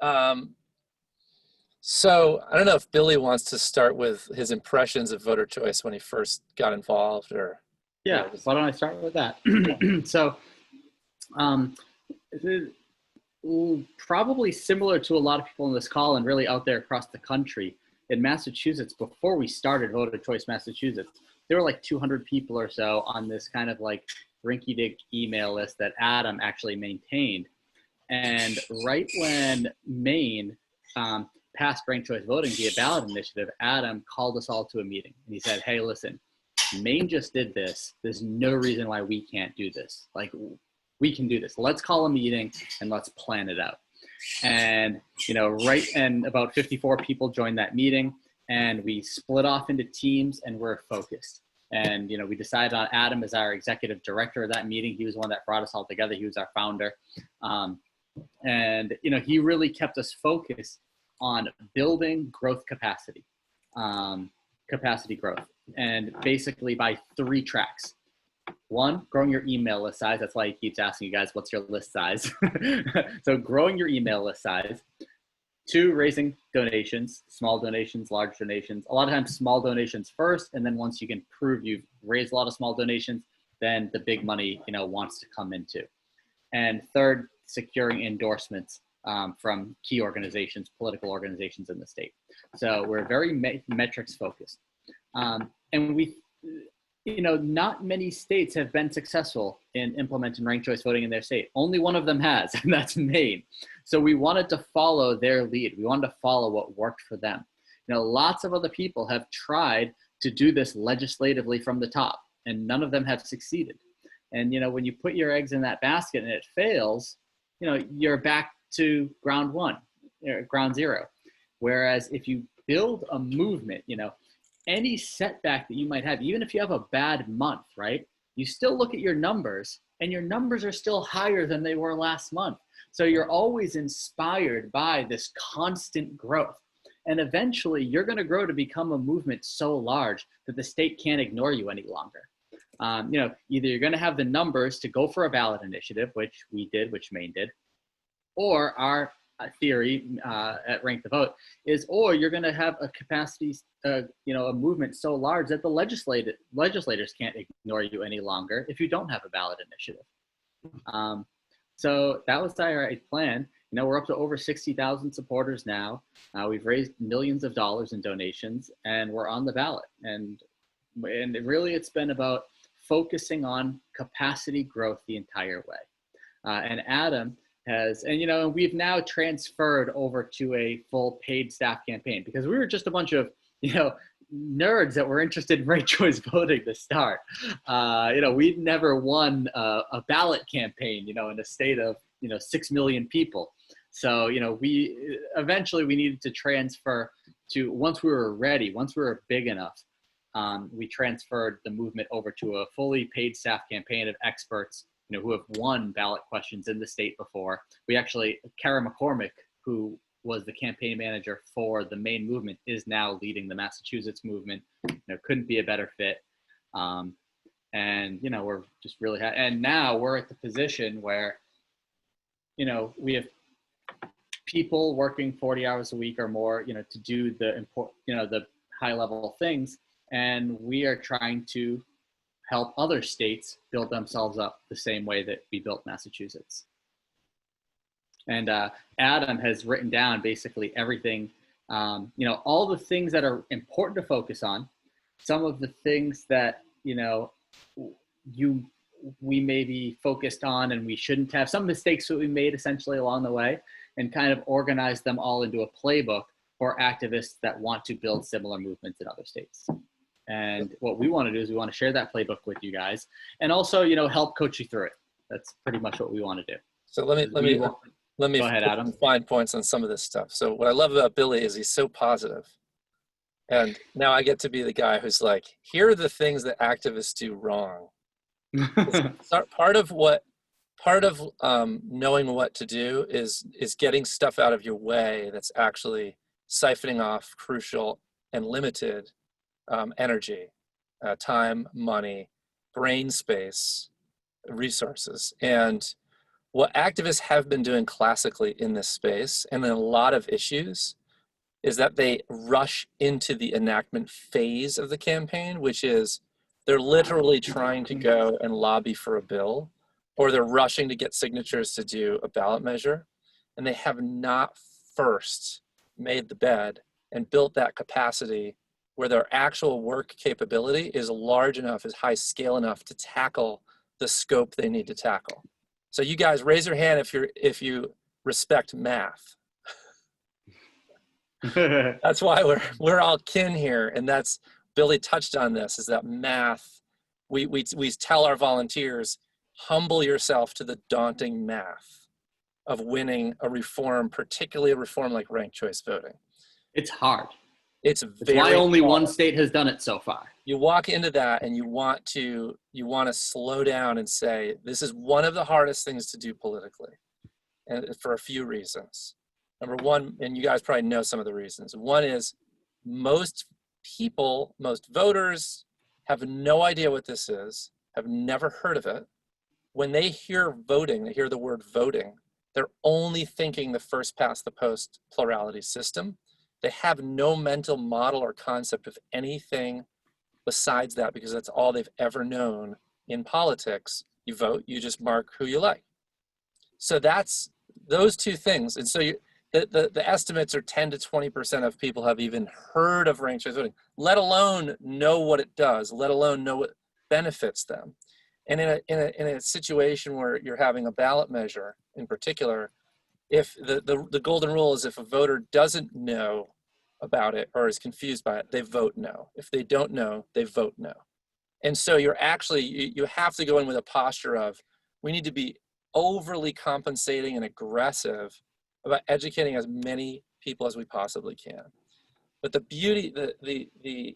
Um, so I don't know if Billy wants to start with his impressions of voter choice when he first got involved, or Yeah, why don't I start with that? So, um, probably similar to a lot of people in this call and really out there across the country, in Massachusetts, before we started Voter Choice Massachusetts, there were like 200 people or so on this kind of like rinky-dink email list that Adam actually maintained. And right when Maine passed ranked choice voting via ballot initiative, Adam called us all to a meeting. And he said, hey, listen, Maine just did this. There's no reason why we can't do this. Like, we can do this. Let's call a meeting and let's plan it out. And, and about 54 people joined that meeting, and we split off into teams and we're focused. And, we decided on Adam as our executive director of that meeting. He was the one that brought us all together. He was our founder. And he really kept us focused on building growth capacity growth, and basically by 3 tracks. 1, growing your email list size. That's why he keeps asking you guys, what's your list size? So growing your email list size. 2, raising donations, small donations, large donations. A lot of times small donations first, and then once you can prove you've raised a lot of small donations, then the big money wants to come into. And 3rd, securing endorsements from key organizations, political organizations in the state. So we're very metrics focused. And we, not many states have been successful in implementing ranked choice voting in their state. Only one of them has, and that's Maine. So we wanted to follow their lead. We wanted to follow what worked for them. Lots of other people have tried to do this legislatively from the top, and none of them have succeeded. And, when you put your eggs in that basket and it fails, you're back to ground zero. Whereas if you build a movement, any setback that you might have, even if you have a bad month, right? You still look at your numbers, and your numbers are still higher than they were last month. So you're always inspired by this constant growth. And eventually you're going to grow to become a movement so large that the state can't ignore you any longer. Either you're going to have the numbers to go for a ballot initiative, which we did, which Maine did, or our theory at Rank the Vote is, or you're going to have a capacity, a movement so large that the legislators can't ignore you any longer if you don't have a ballot initiative. So that was our plan. We're up to over 60,000 supporters now. We've raised millions of dollars in donations, and we're on the ballot. And really, it's been about focusing on capacity growth the entire way. And Adam has, and we've now transferred over to a full paid staff campaign, because we were just a bunch of, nerds that were interested in ranked choice voting to start. We'd never won a ballot campaign, in a state of, 6 million people. So, we eventually needed to transfer to, once we were ready, once we were big enough, we transferred the movement over to a fully paid staff campaign of experts, who have won ballot questions in the state before. We actually, Kara McCormick, who was the campaign manager for the Maine movement, is now leading the Massachusetts movement. Couldn't be a better fit. And, we're just really happy. And now we're at the position where, we have people working 40 hours a week or more, to do the important, the high level things. And we are trying to help other states build themselves up the same way that we built Massachusetts. And Adam has written down basically everything, all the things that are important to focus on, some of the things that, we may be focused on and we shouldn't have, some mistakes that we made essentially along the way, and kind of organize them all into a playbook for activists that want to build similar movements in other states. And what we want to do is we want to share that playbook with you guys, and also, help coach you through it. That's pretty much what we want to do. So let me go ahead, Adam. Fine points on some of this stuff. So what I love about Billy is he's so positive. And now I get to be the guy who's like, here are the things that activists do wrong. Part of knowing what to do is getting stuff out of your way that's actually siphoning off crucial and limited energy, time, money, brain space, resources. And what activists have been doing classically in this space, and in a lot of issues, is that they rush into the enactment phase of the campaign, which is they're literally trying to go and lobby for a bill, or they're rushing to get signatures to do a ballot measure, and they have not first made the bed and built that capacity where their actual work capability is large enough, is high scale enough to tackle the scope they need to tackle. So you guys raise your hand if you respect math. That's why we're all kin here, and that's Billy touched on this, is that math, we tell our volunteers, humble yourself to the daunting math of winning a reform, particularly a reform like ranked choice voting. It's hard. It's why only hard. one state has done it so far. You walk into that and you want to slow down and say, this is one of the hardest things to do politically, and for a few reasons. Number one, and you guys probably know some of the reasons. One is most people, most voters have no idea what this is, have never heard of it. When they hear voting, they hear the word voting, they're only thinking the first past the post plurality system. They have no mental model or concept of anything besides that, because that's all they've ever known in politics. You vote, you just mark who you like. So that's those two things. And so the estimates are 10 to 20% of people have even heard of ranked choice voting, let alone know what it does, let alone know what benefits them. And in a situation where you're having a ballot measure in particular, if the golden rule is if a voter doesn't know about it or is confused by it, they vote no. If they don't know, they vote no. And so you're actually, you have to go in with a posture of, we need to be overly compensating and aggressive about educating as many people as we possibly can. But the beauty,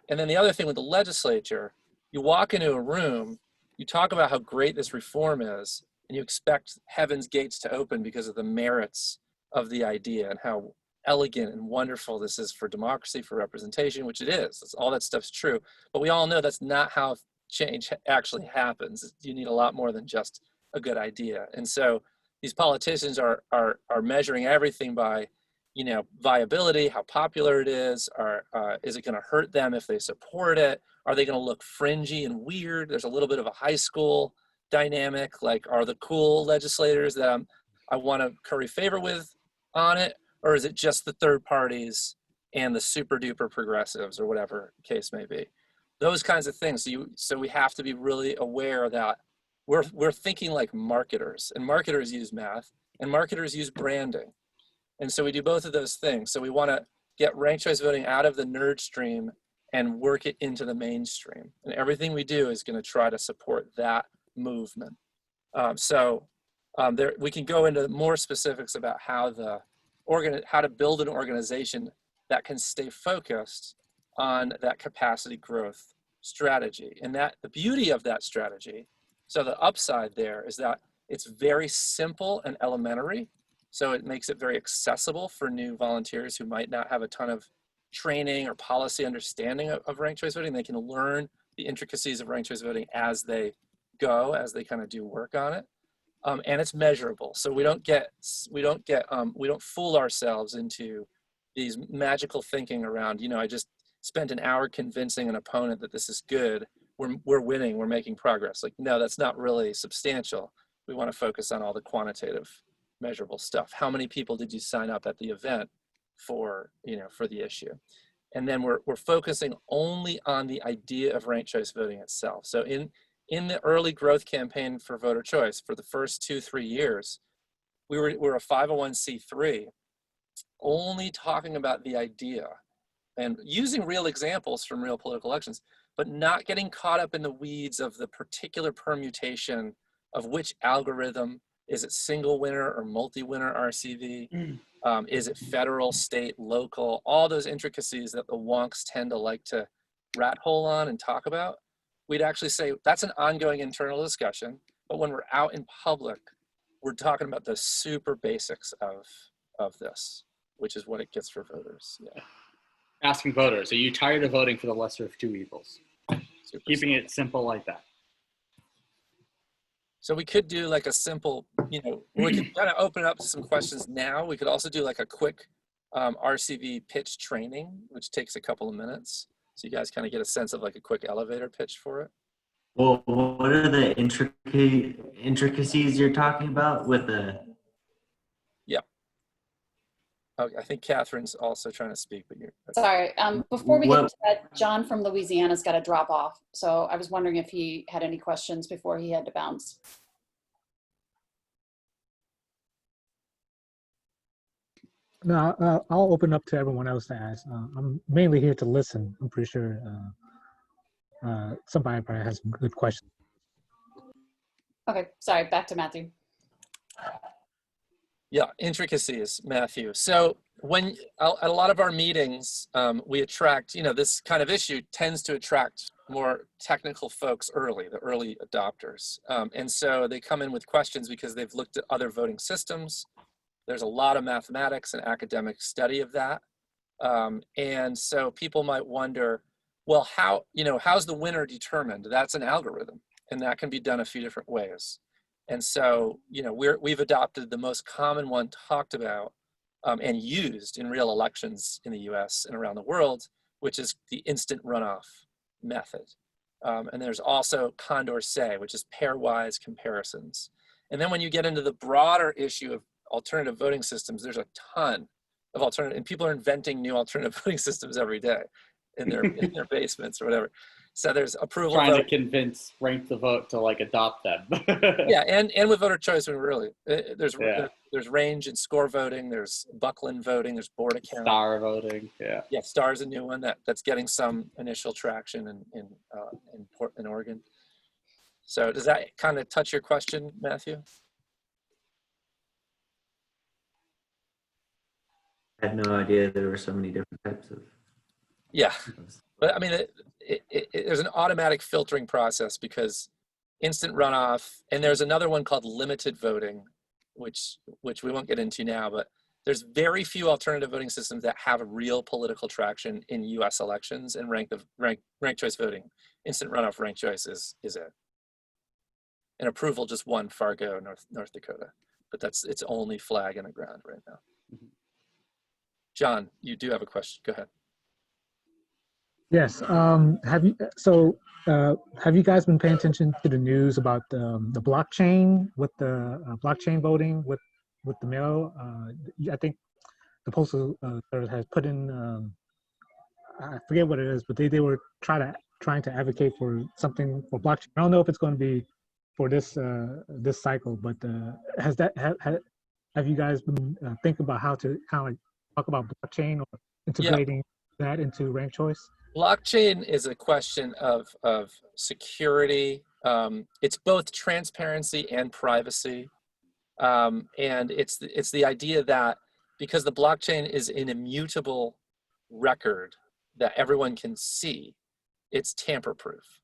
and then the other thing with the legislature, you walk into a room, you talk about how great this reform is, and you expect heaven's gates to open because of the merits of the idea and how elegant and wonderful this is for democracy, for representation, which it is. All that stuff's true. But we all know that's not how change actually happens. You need a lot more than just a good idea. And so these politicians are measuring everything by, viability, how popular it is, is it going to hurt them if they support it? Are they going to look fringy and weird? There's a little bit of a high school dynamic, like, are the cool legislators that I want to curry favor with on it? Or is it just the third parties and the super duper progressives, or whatever the case may be? Those kinds of things. So we have to be really aware that we're thinking like marketers, and marketers use math, and marketers use branding. And so we do both of those things. So we want to get ranked choice voting out of the nerd stream and work it into the mainstream. And everything we do is going to try to support that movement. We can go into more specifics about how to build an organization that can stay focused on that capacity growth strategy. And that the beauty of that strategy, so the upside there is that it's very simple and elementary. So it makes it very accessible for new volunteers who might not have a ton of training or policy understanding of ranked choice voting. They can learn the intricacies of ranked choice voting as they go, as they kind of do work on it. And it's measurable. So we don't fool ourselves into these magical thinking around, I just spent an hour convincing an opponent that this is good. We're winning, we're making progress. Like, no, that's not really substantial. We want to focus on all the quantitative measurable stuff. How many people did you sign up at the event for the issue? And then we're focusing only on the idea of ranked choice voting itself. So in the early growth campaign for voter choice, for the first 2-3 years, we're a 501c3, only talking about the idea and using real examples from real political elections, but not getting caught up in the weeds of the particular permutation of which algorithm. Is it single winner or multi-winner RCV? Is it federal, state, local? All those intricacies that the wonks tend to like to rat hole on and talk about. We'd actually say that's an ongoing internal discussion, but when we're out in public, we're talking about the super basics of this, which is what it gets for voters. Yeah. Asking voters, are you tired of voting for the lesser of two evils? Keeping it simple like that. So we could do like a simple we could kind of open up to some questions now. We could also do like a quick RCV pitch training, which takes a couple of minutes. So you guys kind of get a sense of like a quick elevator pitch for it. Well, what are the intricacies you're talking about with the? Yeah. Okay, I think Catherine's also trying to speak, but you're sorry. Before we get to that, John from Louisiana's got to drop off. So I was wondering if he had any questions before he had to bounce. No, I'll open up to everyone else to ask. I'm mainly here to listen. I'm pretty sure somebody probably has some good questions. Okay, sorry, back to Matthew. Yeah, intricacies, Matthew. So when at a lot of our meetings, we attract, this kind of issue tends to attract more technical folks early, the early adopters. And so they come in with questions because they've looked at other voting systems. There's a lot of mathematics and academic study of that. And so people might wonder, well, how's the winner determined? That's an algorithm, and that can be done a few different ways. And so, we've adopted the most common one talked about and used in real elections in the US and around the world, which is the instant runoff method. And there's also Condorcet, which is pairwise comparisons. And then when you get into the broader issue of alternative voting systems, there's a ton of alternative, and people are inventing new alternative voting systems every day in their basements or whatever. So there's approval Trying vote. to convince Rank the Vote to like adopt them. Yeah, and with voter choice, there's range and score voting, there's Buckland voting, there's board account. Star voting, yeah. Yeah, Star is a new one that's getting some initial traction in Oregon. So does that kind of touch your question, Matthew? I had no idea there were so many different types of. Yeah, but I mean, there's an automatic filtering process because instant runoff, and there's another one called limited voting, which we won't get into now, but there's very few alternative voting systems that have real political traction in US elections, and ranked choice voting, instant runoff ranked choice is it. And approval just won Fargo, North Dakota, but that's its only flag in the ground right now. Mm-hmm. John, you do have a question, go ahead. Yes. Have you guys been paying attention to the news about the blockchain with the blockchain voting with the mail? I think the Postal Service has put in, I forget what it is, but they were trying to advocate for something for blockchain. I don't know if it's going to be for this cycle, but have you guys been thinking about how to kind of like talk about blockchain or integrating that into ranked choice? Blockchain is a question of security. It's both transparency and privacy. And it's the idea that because the blockchain is an immutable record that everyone can see, it's tamper-proof.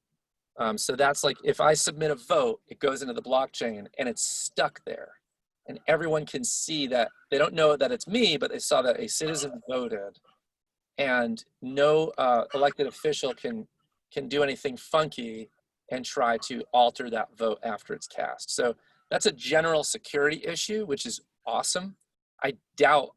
So that's like, if I submit a vote, it goes into the blockchain and it's stuck there. And everyone can see that. They don't know that it's me, but they saw that a citizen voted. And no elected official can do anything funky and try to alter that vote after it's cast. So that's a general security issue, which is awesome. I doubt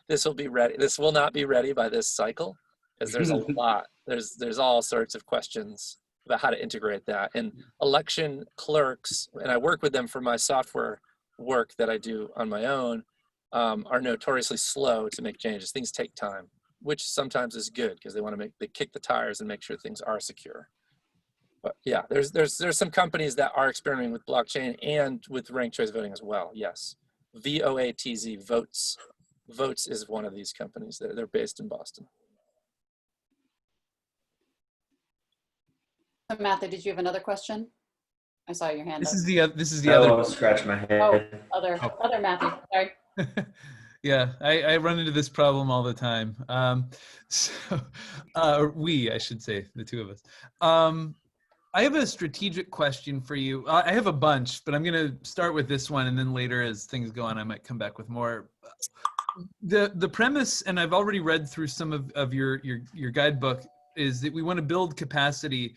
this will be ready. This will not be ready by this cycle, because there's a lot. There's all sorts of questions about how to integrate that. And election clerks, and I work with them for my software work that I do on my own, are notoriously slow to make changes. Things take time, which sometimes is good because they kick the tires and make sure things are secure. But yeah, there's some companies that are experimenting with blockchain and with ranked choice voting as well. Yes, VOATZ, Votes is one of these companies. They're based in Boston. Matthew, did you have another question? I saw your hand. This up. is the other. I'll scratch my head. Other Matthew. Sorry. Yeah, I run into this problem all the time. I should say, the two of us. I have a strategic question for you. I have a bunch, but I'm going to start with this one, and then later, as things go on, I might come back with more. The premise, and I've already read through some of your guidebook, is that we want to build capacity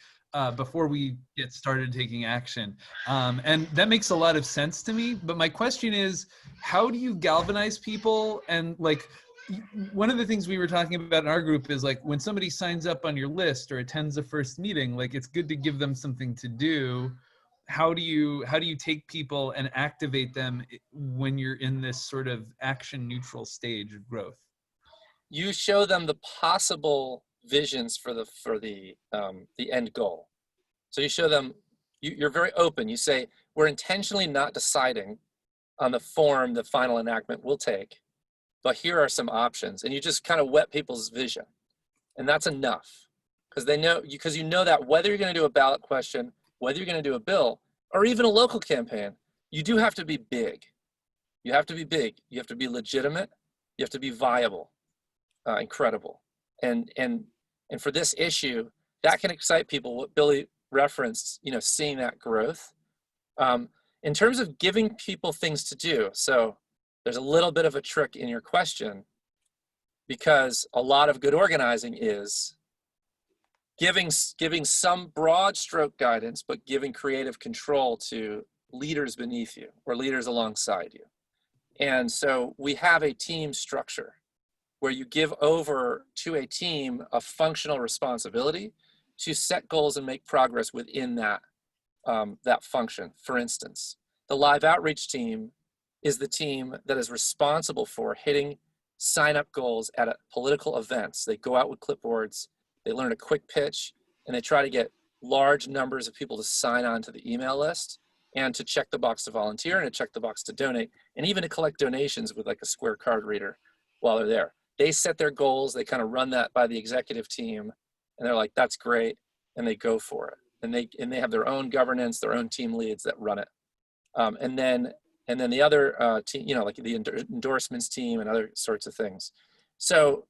before we get started taking action. And that makes a lot of sense to me. But my question is, how do you galvanize people? And like, one of the things we were talking about in our group is like, when somebody signs up on your list or attends a first meeting, like it's good to give them something to do. How do you take people and activate them when you're in this sort of action neutral stage of growth? You show them the possible visions for the end goal. So you show them, you're very open. You say, we're intentionally not deciding on the form the final enactment will take, but here are some options. And you just kind of whet people's vision. And that's enough, because you know that whether you're going to do a ballot question, whether you're going to do a bill, or even a local campaign, you do have to be big. You have to be big. You have to be legitimate. You have to be viable, and credible. And for this issue, that can excite people. What Billy referenced, seeing that growth. In terms of giving people things to do, so there's a little bit of a trick in your question, because a lot of good organizing is giving some broad stroke guidance, but giving creative control to leaders beneath you or leaders alongside you. And so we have a team structure where you give over to a team a functional responsibility to set goals and make progress within that function. For instance, the live outreach team is the team that is responsible for hitting sign-up goals at political events. They go out with clipboards, they learn a quick pitch, and they try to get large numbers of people to sign on to the email list and to check the box to volunteer and to check the box to donate, and even to collect donations with like a Square card reader while they're there. They set their goals, they kind of run that by the executive team, and they're like, that's great, and they go for it. And they have their own governance, their own team leads that run it. And then the other team, like the endorsements team and other sorts of things. So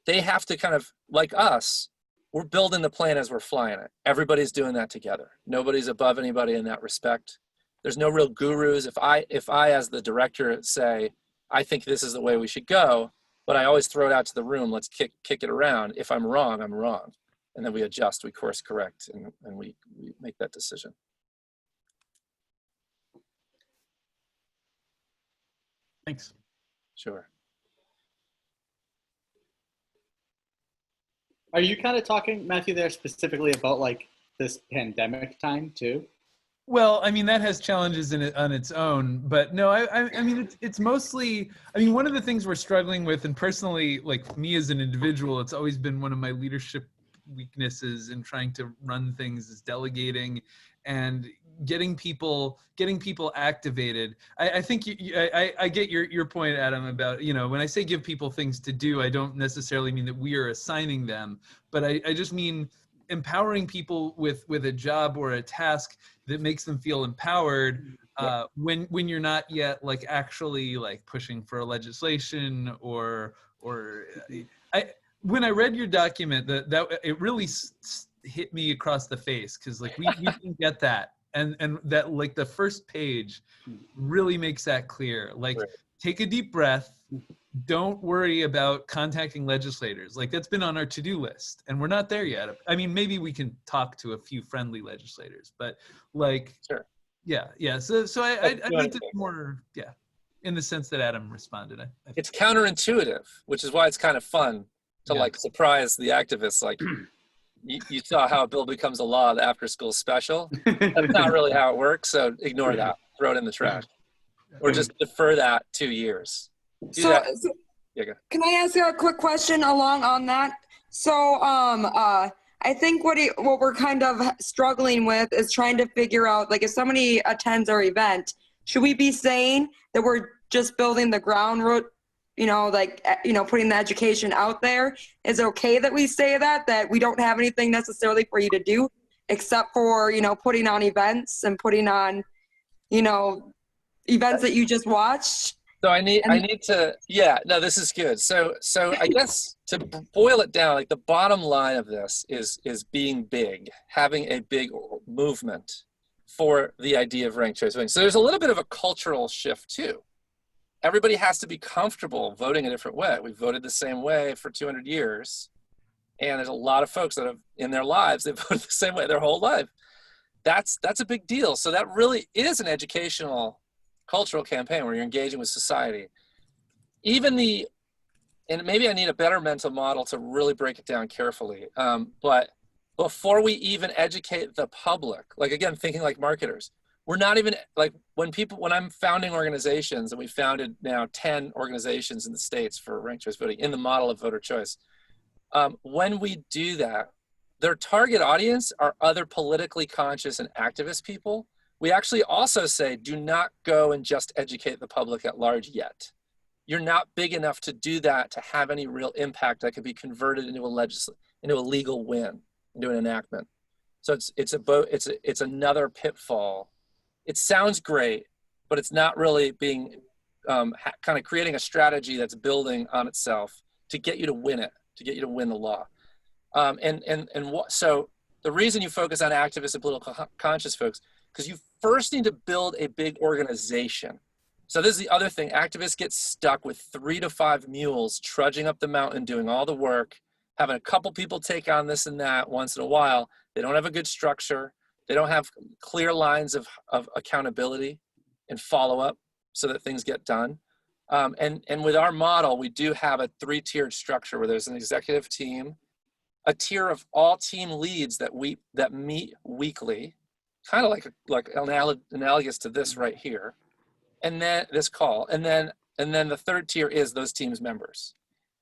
they have to kind of, like us, we're building the plan as we're flying it. Everybody's doing that together. Nobody's above anybody in that respect. There's no real gurus. If I as the director say, I think this is the way we should go, but I always throw it out to the room, let's kick it around. If I'm wrong, I'm wrong. And then we adjust, we course correct, and we make that decision. Thanks. Sure. Are you kind of talking, Matthew, there specifically about like this pandemic time too? Well, I mean, that has challenges in it on its own, but no, I mean, it's mostly, I mean, one of the things we're struggling with, and personally, like me as an individual, it's always been one of my leadership weaknesses in trying to run things is delegating and getting people activated. I think I get your point, Adam, about, when I say give people things to do, I don't necessarily mean that we are assigning them, but I just mean empowering people with a job or a task that makes them feel empowered when you're not yet like actually like pushing for a legislation or when I read your document, that it really hit me across the face, because like we didn't get that, and that like the first page really makes that clear. Like, right. Take a deep breath. Don't worry about contacting legislators. Like, that's been on our to-do list, and we're not there yet. I mean, maybe we can talk to a few friendly legislators, but like, sure. Yeah. So I need to more, in the sense that Adam responded. It's counterintuitive, which is why it's kind of fun to like surprise the activists. Like, you saw how a bill becomes a law, the after-school special. That's not really how it works, so ignore that. Throw it in the trash. Or just defer that 2 years. So can I ask you a quick question along on that? So I think what we're kind of struggling with is trying to figure out, like, if somebody attends our event, should we be saying that we're just building the ground root, putting the education out there? Is it okay that we say that we don't have anything necessarily for you to do except for, putting on events and putting on, events that you just watched? So I need to, this is good. So I guess to boil it down, like the bottom line of this is being big, having a big movement for the idea of ranked choice voting. So there's a little bit of a cultural shift too. Everybody has to be comfortable voting a different way. We voted the same way for 200 years. And there's a lot of folks that have, in their lives, they've voted the same way their whole life. That's a big deal. So that really is an educational, cultural campaign where you're engaging with society. And maybe I need a better mental model to really break it down carefully. But before we even educate the public, like again, thinking like marketers, we're not even like when I'm founding organizations, and we founded now 10 organizations in the States for ranked choice voting in the model of voter choice. When we do that, their target audience are other politically conscious and activist people. We actually also say, do not go and just educate the public at large yet. You're not big enough to do that to have any real impact that could be converted into a legal win, into an enactment. So it's another pitfall. It sounds great, but it's not really being kind of creating a strategy that's building on itself to get you to win it, to get you to win the law. So the reason you focus on activists and political conscious folks, because you first need to build a big organization. So this is the other thing. Activists get stuck with 3 to 5 mules trudging up the mountain, doing all the work, having a couple people take on this and that once in a while. They don't have a good structure. They don't have clear lines of accountability and follow-up so that things get done. And with our model, we do have a 3-tiered structure where there's an executive team, a tier of all team leads that meet weekly, kind of like analogous to this right here, and then this call, and then the 3rd tier is those team's members.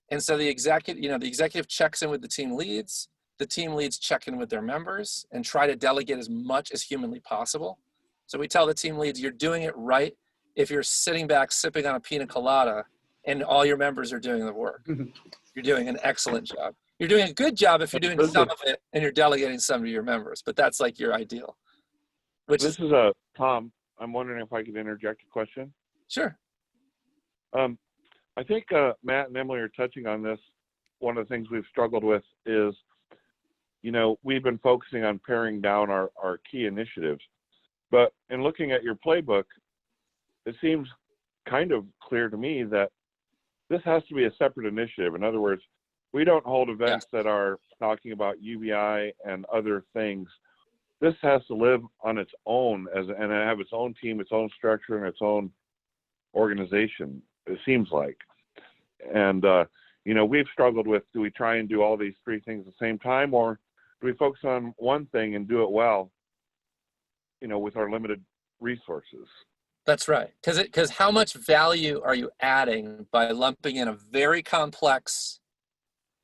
And so the executive checks in with the team leads check in with their members and try to delegate as much as humanly possible. So we tell the team leads, you're doing it right if you're sitting back sipping on a pina colada and all your members are doing the work. You're doing an excellent job. You're doing a good job if you're doing some of it and you're delegating some to your members, but that's like your ideal. This is Tom. I'm wondering if I could interject a question. Sure. I think Matt and Emily are touching on this. One of the things we've struggled with is, we've been focusing on paring down our key initiatives. But in looking at your playbook, it seems kind of clear to me that this has to be a separate initiative. In other words, we don't hold events that are talking about UBI and other things. This has to live on its own and have its own team, its own structure, and its own organization, it seems like. And, we've struggled with, do we try and do all these 3 things at the same time, or do we focus on one thing and do it well, with our limited resources? That's right. Because how much value are you adding by lumping in a very complex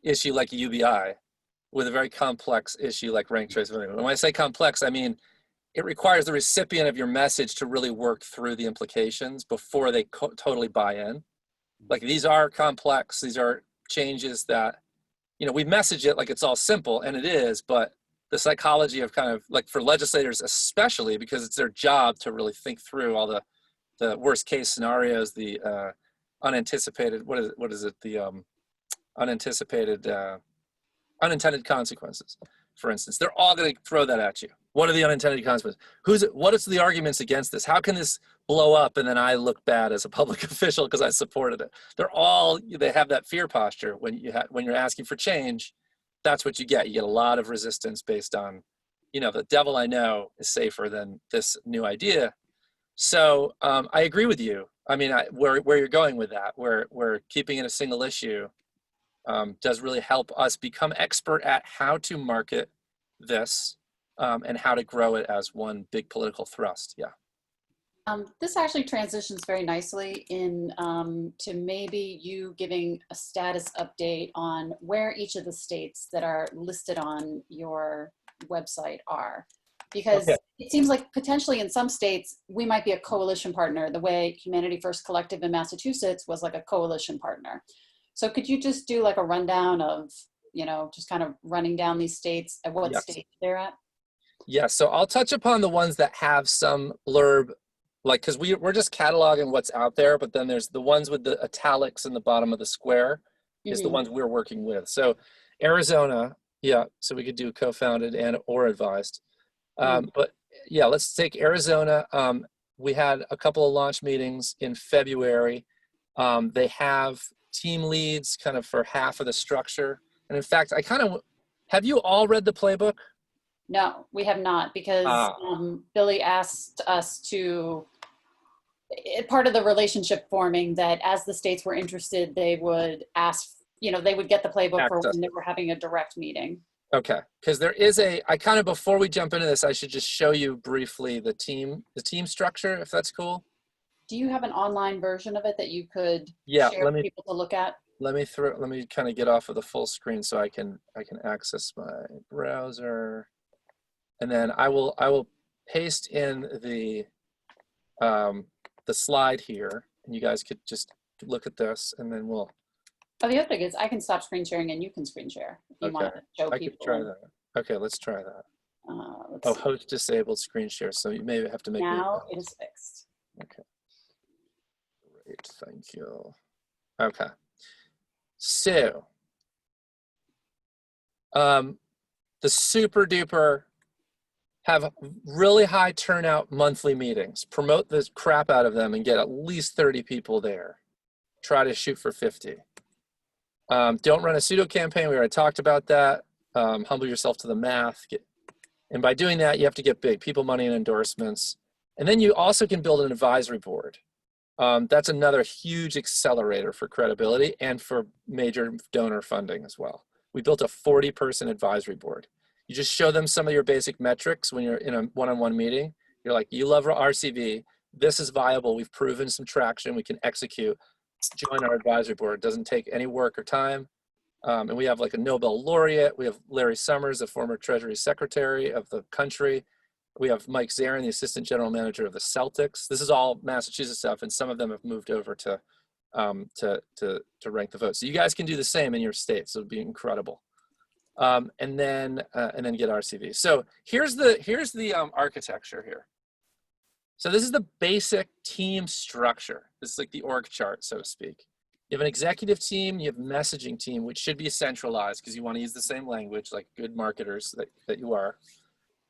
issue like UBI with a very complex issue like ranked choice voting? When I say complex, I mean it requires the recipient of your message to really work through the implications before they totally buy in. Like, these are complex. These are changes that, we message it like it's all simple, and it is, but the psychology of kind of like for legislators, especially because it's their job to really think through all the worst case scenarios, the unanticipated, unintended consequences, for instance. They're all going to throw that at you. What are the unintended consequences? What is the arguments against this? How can this blow up and then I look bad as a public official because I supported it? They have that fear posture when you're asking for change. That's what you get. You get a lot of resistance based on, the devil I know is safer than this new idea. So I agree with you. I mean, where you're going with that, where keeping it a single issue does really help us become expert at how to market this and how to grow it as one big political thrust. Yeah. This actually transitions very nicely to maybe you giving a status update on where each of the states that are listed on your website are. Because it seems like potentially in some states, we might be a coalition partner, the way Humanity First Collective in Massachusetts was like a coalition partner. So could you just do like a rundown of, just kind of running down these states at what stage they're at? Yeah, so I'll touch upon the ones that have some blurb, like, because we're just cataloging what's out there, but then there's the ones with the italics in the bottom of the square is the ones we're working with. So Arizona, so we could do co-founded and or advised. But yeah, let's take Arizona. We had a couple of launch meetings in February. They have team leads kind of for half of the structure. And in fact, have you all read the playbook? No, we have not, because Billy asked us to, part of the relationship forming, that as the states were interested, they would ask, they would get the playbook for when they were having a direct meeting. Okay, because there is before we jump into this, I should just show you briefly the team structure, if that's cool. Do you have an online version of it that you could share for people to look at? Let me kind of get off of the full screen so I can access my browser, and then I will paste in the slide here, and you guys could just look at this, and then we'll. Oh, the other thing is I can stop screen sharing and you can screen share if you want to show people. I could try that. Okay, let's try that. Host disabled screen share, so you may have to make. Now it is fixed. Okay. Great, thank you. Okay. So, the super duper have really high turnout monthly meetings. Promote the crap out of them and get at least 30 people there. Try to shoot for 50. Don't run a pseudo campaign. We already talked about that. Humble yourself to the math. And by doing that, you have to get big people, money, and endorsements. And then you also can build an advisory board. That's another huge accelerator for credibility and for major donor funding as well. We built a 40-person advisory board. You just show them some of your basic metrics when you're in a one-on-one meeting. You're like, you love RCV. This is viable. We've proven some traction. We can execute. Join our advisory board. It doesn't take any work or time. And we have like a Nobel laureate. We have Larry Summers, the former Treasury Secretary of the country. We have Mike Zarin, the Assistant General Manager of the Celtics. This is all Massachusetts stuff, and some of them have moved over to rank the vote. So you guys can do the same in your states. It would be incredible. And then get RCV. So here's the architecture here. So this is the basic team structure. This is like the org chart, so to speak. You have an executive team, you have a messaging team, which should be centralized because you want to use the same language like good marketers that you are.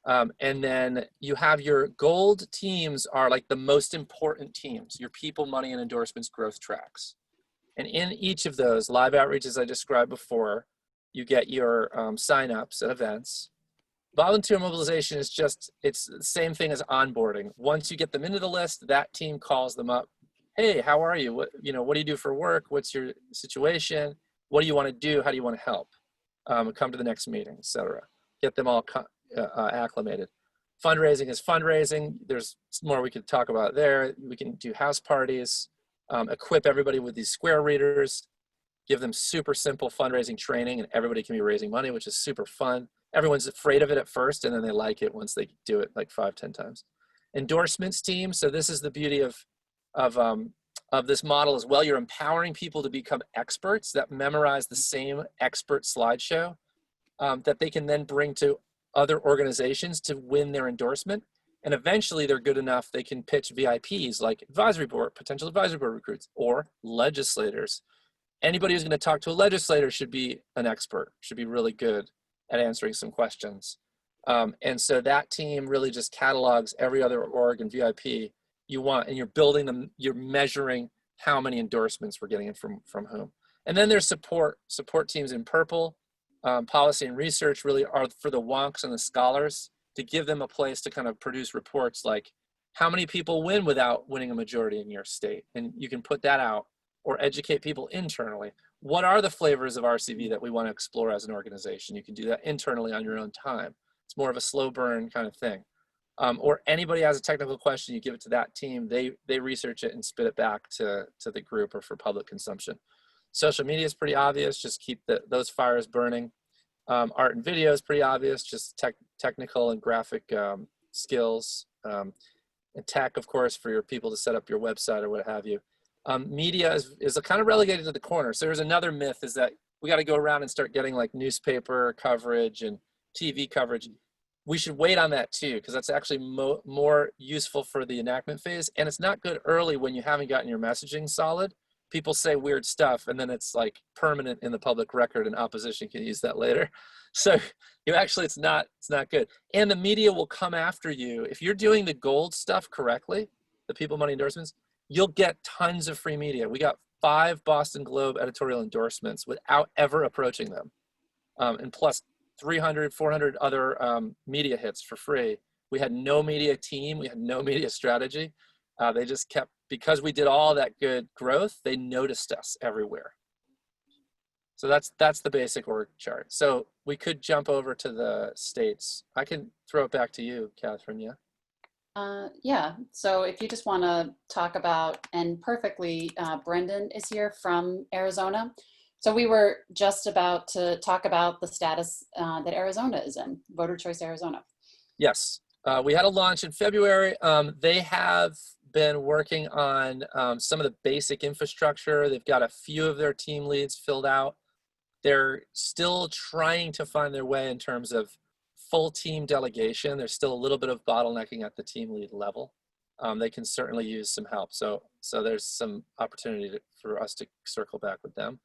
And then you have your gold teams are like the most important teams, your people, money, and endorsements growth tracks. And in each of those live outreach, as I described before, you get your signups at events. Volunteer mobilization is it's the same thing as onboarding. Once you get them into the list, that team calls them up. Hey, how are you? What do you do for work? What's your situation? What do you want to do? How do you want to help? Come to the next meeting, etc. Get them all acclimated. Fundraising is fundraising. There's more we could talk about there. We can do house parties, equip everybody with these square readers, give them super simple fundraising training, and everybody can be raising money, which is super fun. Everyone's afraid of it at first, and then they like it once they do it like 5-10 times. Endorsements team. So this is the beauty of this model as well. You're empowering people to become experts that memorize the same expert slideshow that they can then bring to other organizations to win their endorsement. And eventually they're good enough, they can pitch VIPs like advisory board, potential advisory board recruits, or legislators. Anybody who's going to talk to a legislator should be an expert, should be really good at answering some questions. And so that team really just catalogs every other org and VIP you want, and you're building them, you're measuring how many endorsements we're getting in from whom. And then there's support teams in purple. Policy and research really are for the wonks and the scholars, to give them a place to kind of produce reports like how many people win without winning a majority in your state. And you can put that out, or educate people internally. What are the flavors of RCV that we want to explore as an organization? You can do that internally on your own time. It's more of a slow burn kind of thing. Or anybody has a technical question, you give it to that team. They research it and spit it back to the group or for public consumption. Social media is pretty obvious. Just keep those fires burning. Art and video is pretty obvious. Just technical and graphic skills. And tech, of course, for your people to set up your website or what have you. Media is kind of relegated to the corner. So there's another myth, is that we got to go around and start getting like newspaper coverage and TV coverage. We should wait on that too, because that's actually more useful for the enactment phase. And it's not good early when you haven't gotten your messaging solid. People say weird stuff, and then it's like permanent in the public record, and opposition can use that later. So it's not good. And the media will come after you. If you're doing the gold stuff correctly, the people, money, endorsements, you'll get tons of free media. We got 5 Boston Globe editorial endorsements without ever approaching them. and plus 300, 400 other media hits for free. We had no media team. We had no media strategy. They just kept, because we did all that good growth, they noticed us everywhere. So that's the basic org chart. So we could jump over to the states. I can throw it back to you, Catherine, yeah? Yeah, so if you just want to talk about, and perfectly, Brendan is here from Arizona. So we were just about to talk about the status that Arizona is in, Voter Choice Arizona. Yes, we had a launch in February. They have been working on some of the basic infrastructure. They've got a few of their team leads filled out. They're still trying to find their way in terms of full team delegation. There's still a little bit of bottlenecking at the team lead level. They can certainly use some help. So there's some opportunity for us to circle back with them.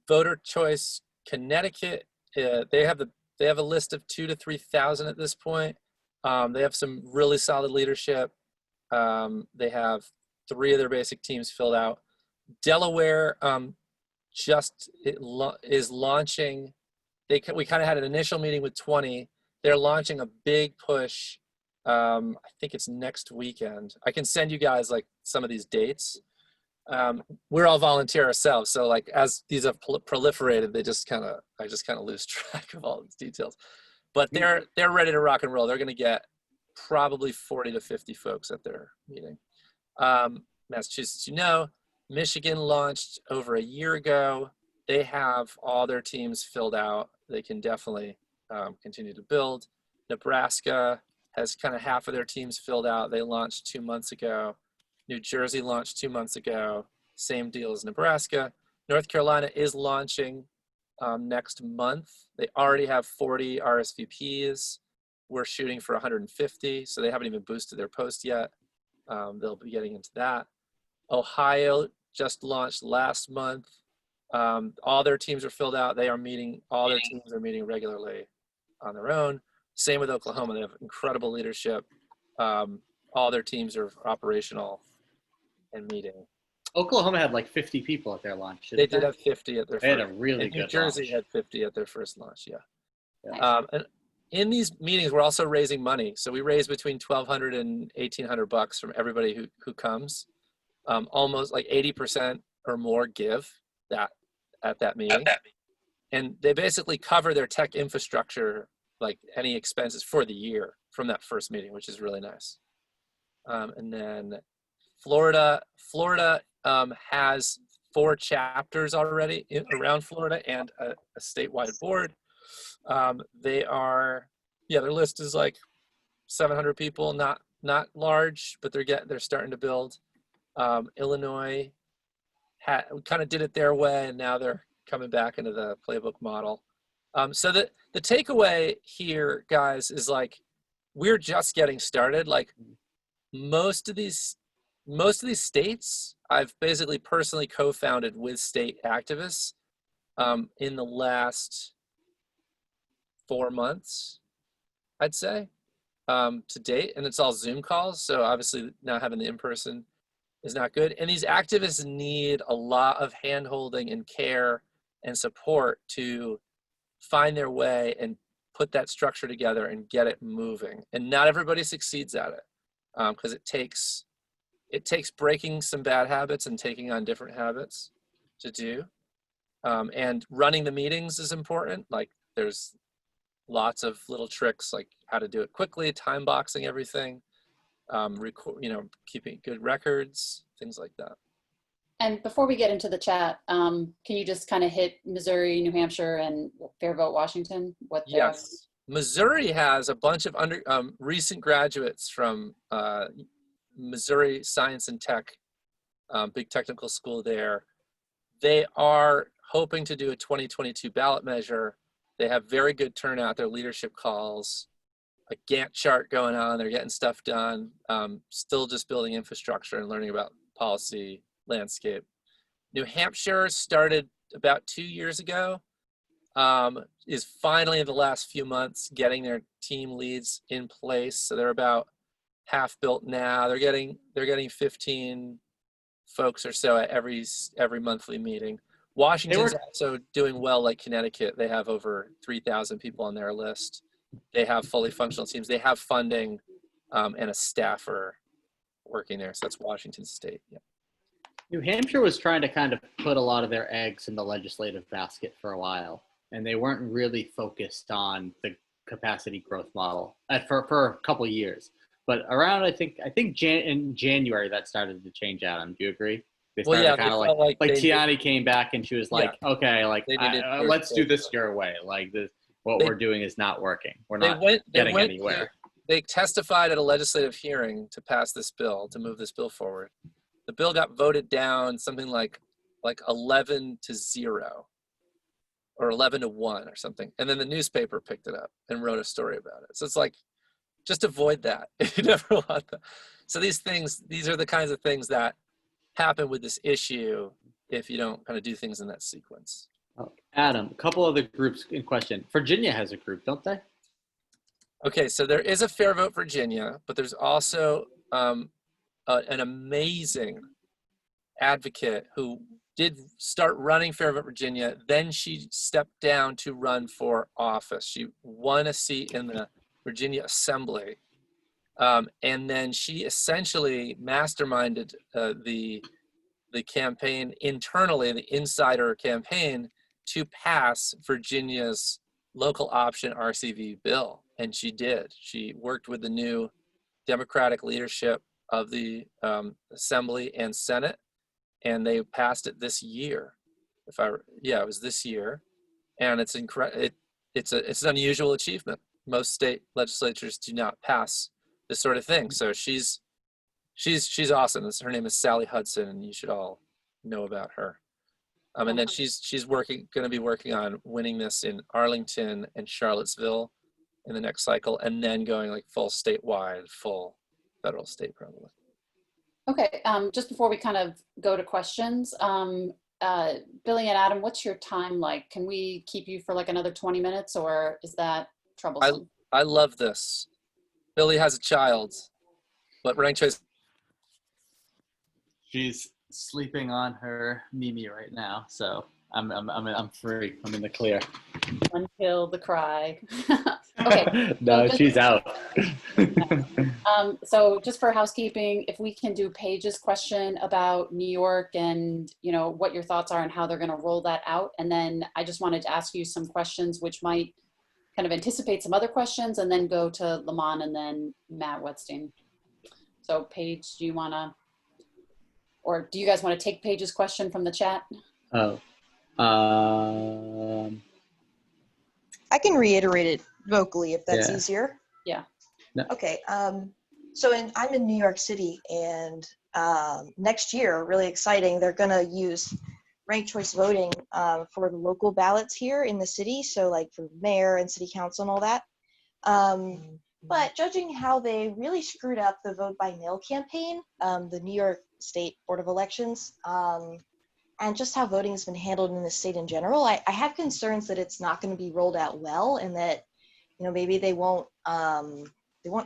Voter Choice Connecticut, they have a list of 2,000 to 3,000 at this point. They have some really solid leadership. They have 3 of their basic teams filled out. Delaware is launching. We kind of had an initial meeting with 20. They're launching a big push. I think it's next weekend. I can send you guys like some of these dates. We're all volunteer ourselves, so like as these have proliferated, I just kind of lose track of all these details. But they're ready to rock and roll. They're going to get probably 40 to 50 folks at their meeting. Massachusetts, Michigan launched over a year ago. They have all their teams filled out. They can definitely continue to build. Nebraska has kind of half of their teams filled out. They launched 2 months ago. New Jersey launched 2 months ago. Same deal as Nebraska. North Carolina is launching next month. They already have 40 RSVPs. We're shooting for 150, so they haven't even boosted their post yet. They'll be getting into that. Ohio just launched last month. All their teams are filled out. All their teams are meeting regularly on their own. Same with Oklahoma. They have incredible leadership. All their teams are operational and meeting. Oklahoma had like 50 people at their launch. They did have 50 at their They first. had a really good New Jersey launch. had 50 at their first launch, yeah. Yeah. And in these meetings, we're also raising money. So we raise between $1,200 and $1,800 from everybody who comes. Almost like 80% or more give that at that meeting. And they basically cover their tech infrastructure, like any expenses for the year from that first meeting, which is really nice. And then Florida has 4 chapters already around Florida and a statewide board. Their list is like 700 people, not large, but they're starting to build. Illinois kind of did it their way, and now they're coming back into the playbook model. So the takeaway here, guys, is like we're just getting started. Like most of these states, I've basically personally co-founded with state activists in the last 4 months, I'd say, to date, and it's all Zoom calls. So obviously now having the in-person is not good. And these activists need a lot of hand-holding and care and support to find their way and put that structure together and get it moving. And not everybody succeeds at it because it takes breaking some bad habits and taking on different habits to do. And running the meetings is important. Like there's lots of little tricks like how to do it quickly, time boxing everything, keeping good records, things like that. And before we get into the chat, can you just kind of hit Missouri, New Hampshire, and Fair Vote, Washington? Yes. Missouri has a bunch of recent graduates from Missouri Science and Tech, big technical school there. They are hoping to do a 2022 ballot measure. They have very good turnout, their leadership calls, a Gantt chart going on, they're getting stuff done, still just building infrastructure and learning about policy landscape. New Hampshire started about 2 years ago, is finally in the last few months getting their team leads in place. So they're about half built now. They're getting 15 folks or so at every monthly meeting. Washington's also doing well, like Connecticut. They have over 3,000 people on their list. They have fully functional teams. They have funding and a staffer working there. So that's Washington State. Yeah. New Hampshire was trying to kind of put a lot of their eggs in the legislative basket for a while, and they weren't really focused on the capacity growth model for a couple of years. But around, I think in January that started to change out. Do you agree? They started kind of like Tiani came back and she was like, okay, like let's do this your way. Like this, we're doing is not working. We're not getting anywhere. They testified at a legislative hearing to pass this bill, to move this bill forward. The bill got voted down something like 11-0 or 11-1 or something. And then the newspaper picked it up and wrote a story about it. So it's like, just avoid that. You never want that. So these are the kinds of things that happen with this issue if you don't kind of do things in that sequence. Adam, a couple other groups in question. Virginia has a group, don't they? Okay, so there is a Fair Vote Virginia, but there's also an amazing advocate who did start running Fair Vote Virginia. Then she stepped down to run for office. She won a seat in the Virginia Assembly. And then she essentially masterminded the campaign internally, the insider campaign, to pass Virginia's local option RCV bill. And she did. She worked with the new Democratic leadership of the Assembly and Senate, and they passed it this year. It was this year, and it's incredible. It's an unusual achievement. Most state legislatures do not pass this sort of thing. So she's awesome. Her name is Sally Hudson, and you should all know about her. And then she's going to be working on winning this in Arlington and Charlottesville in the next cycle, and then going like full statewide, full federal state probably. Okay, just before we kind of go to questions, Billy and Adam, what's your time like? Can we keep you for like another 20 minutes, or is that troublesome? I love this. Billy has a child, but ranked choice. She's sleeping on her Mimi right now, so I'm free. I'm in the clear. Until the cry. Okay. No, so she's out. So just for housekeeping, if we can do Paige's question about New York and what your thoughts are and how they're going to roll that out, and then I just wanted to ask you some questions which might kind of anticipate some other questions, and then go to Lamont and then Matt Wetstein. So Paige, do you want to, or do you guys want to take Paige's question from the chat? I can reiterate it vocally if that's easier. Yeah. No. Okay. So I'm in New York City, and next year, really exciting, they're going to use ranked choice voting for the local ballots here in the city. So like for mayor and city council and all that. But judging how they really screwed up the vote by mail campaign, the New York State Board of Elections, and just how voting has been handled in the state in general, I have concerns that it's not going to be rolled out well, and that maybe they won't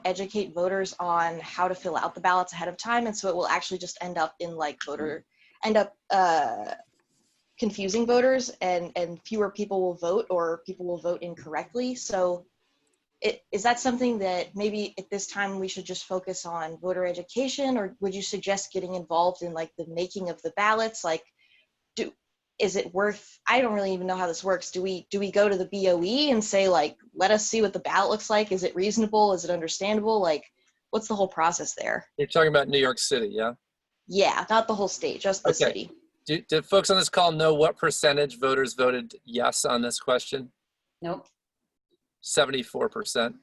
educate voters on how to fill out the ballots ahead of time, and so it will actually just end up in like confusing voters, and fewer people will vote, or people will vote incorrectly. So is that something that maybe at this time we should just focus on voter education, or would you suggest getting involved in like the making of the ballots? Like, is it worth, I don't really even know how this works. Do we go to the BOE and say like, let us see what the ballot looks like? Is it reasonable? Is it understandable? Like, what's the whole process there? You're talking about New York City, yeah? Yeah, not the whole state, just the city. Do folks on this call know what percentage voters voted yes on this question? Nope. 74%.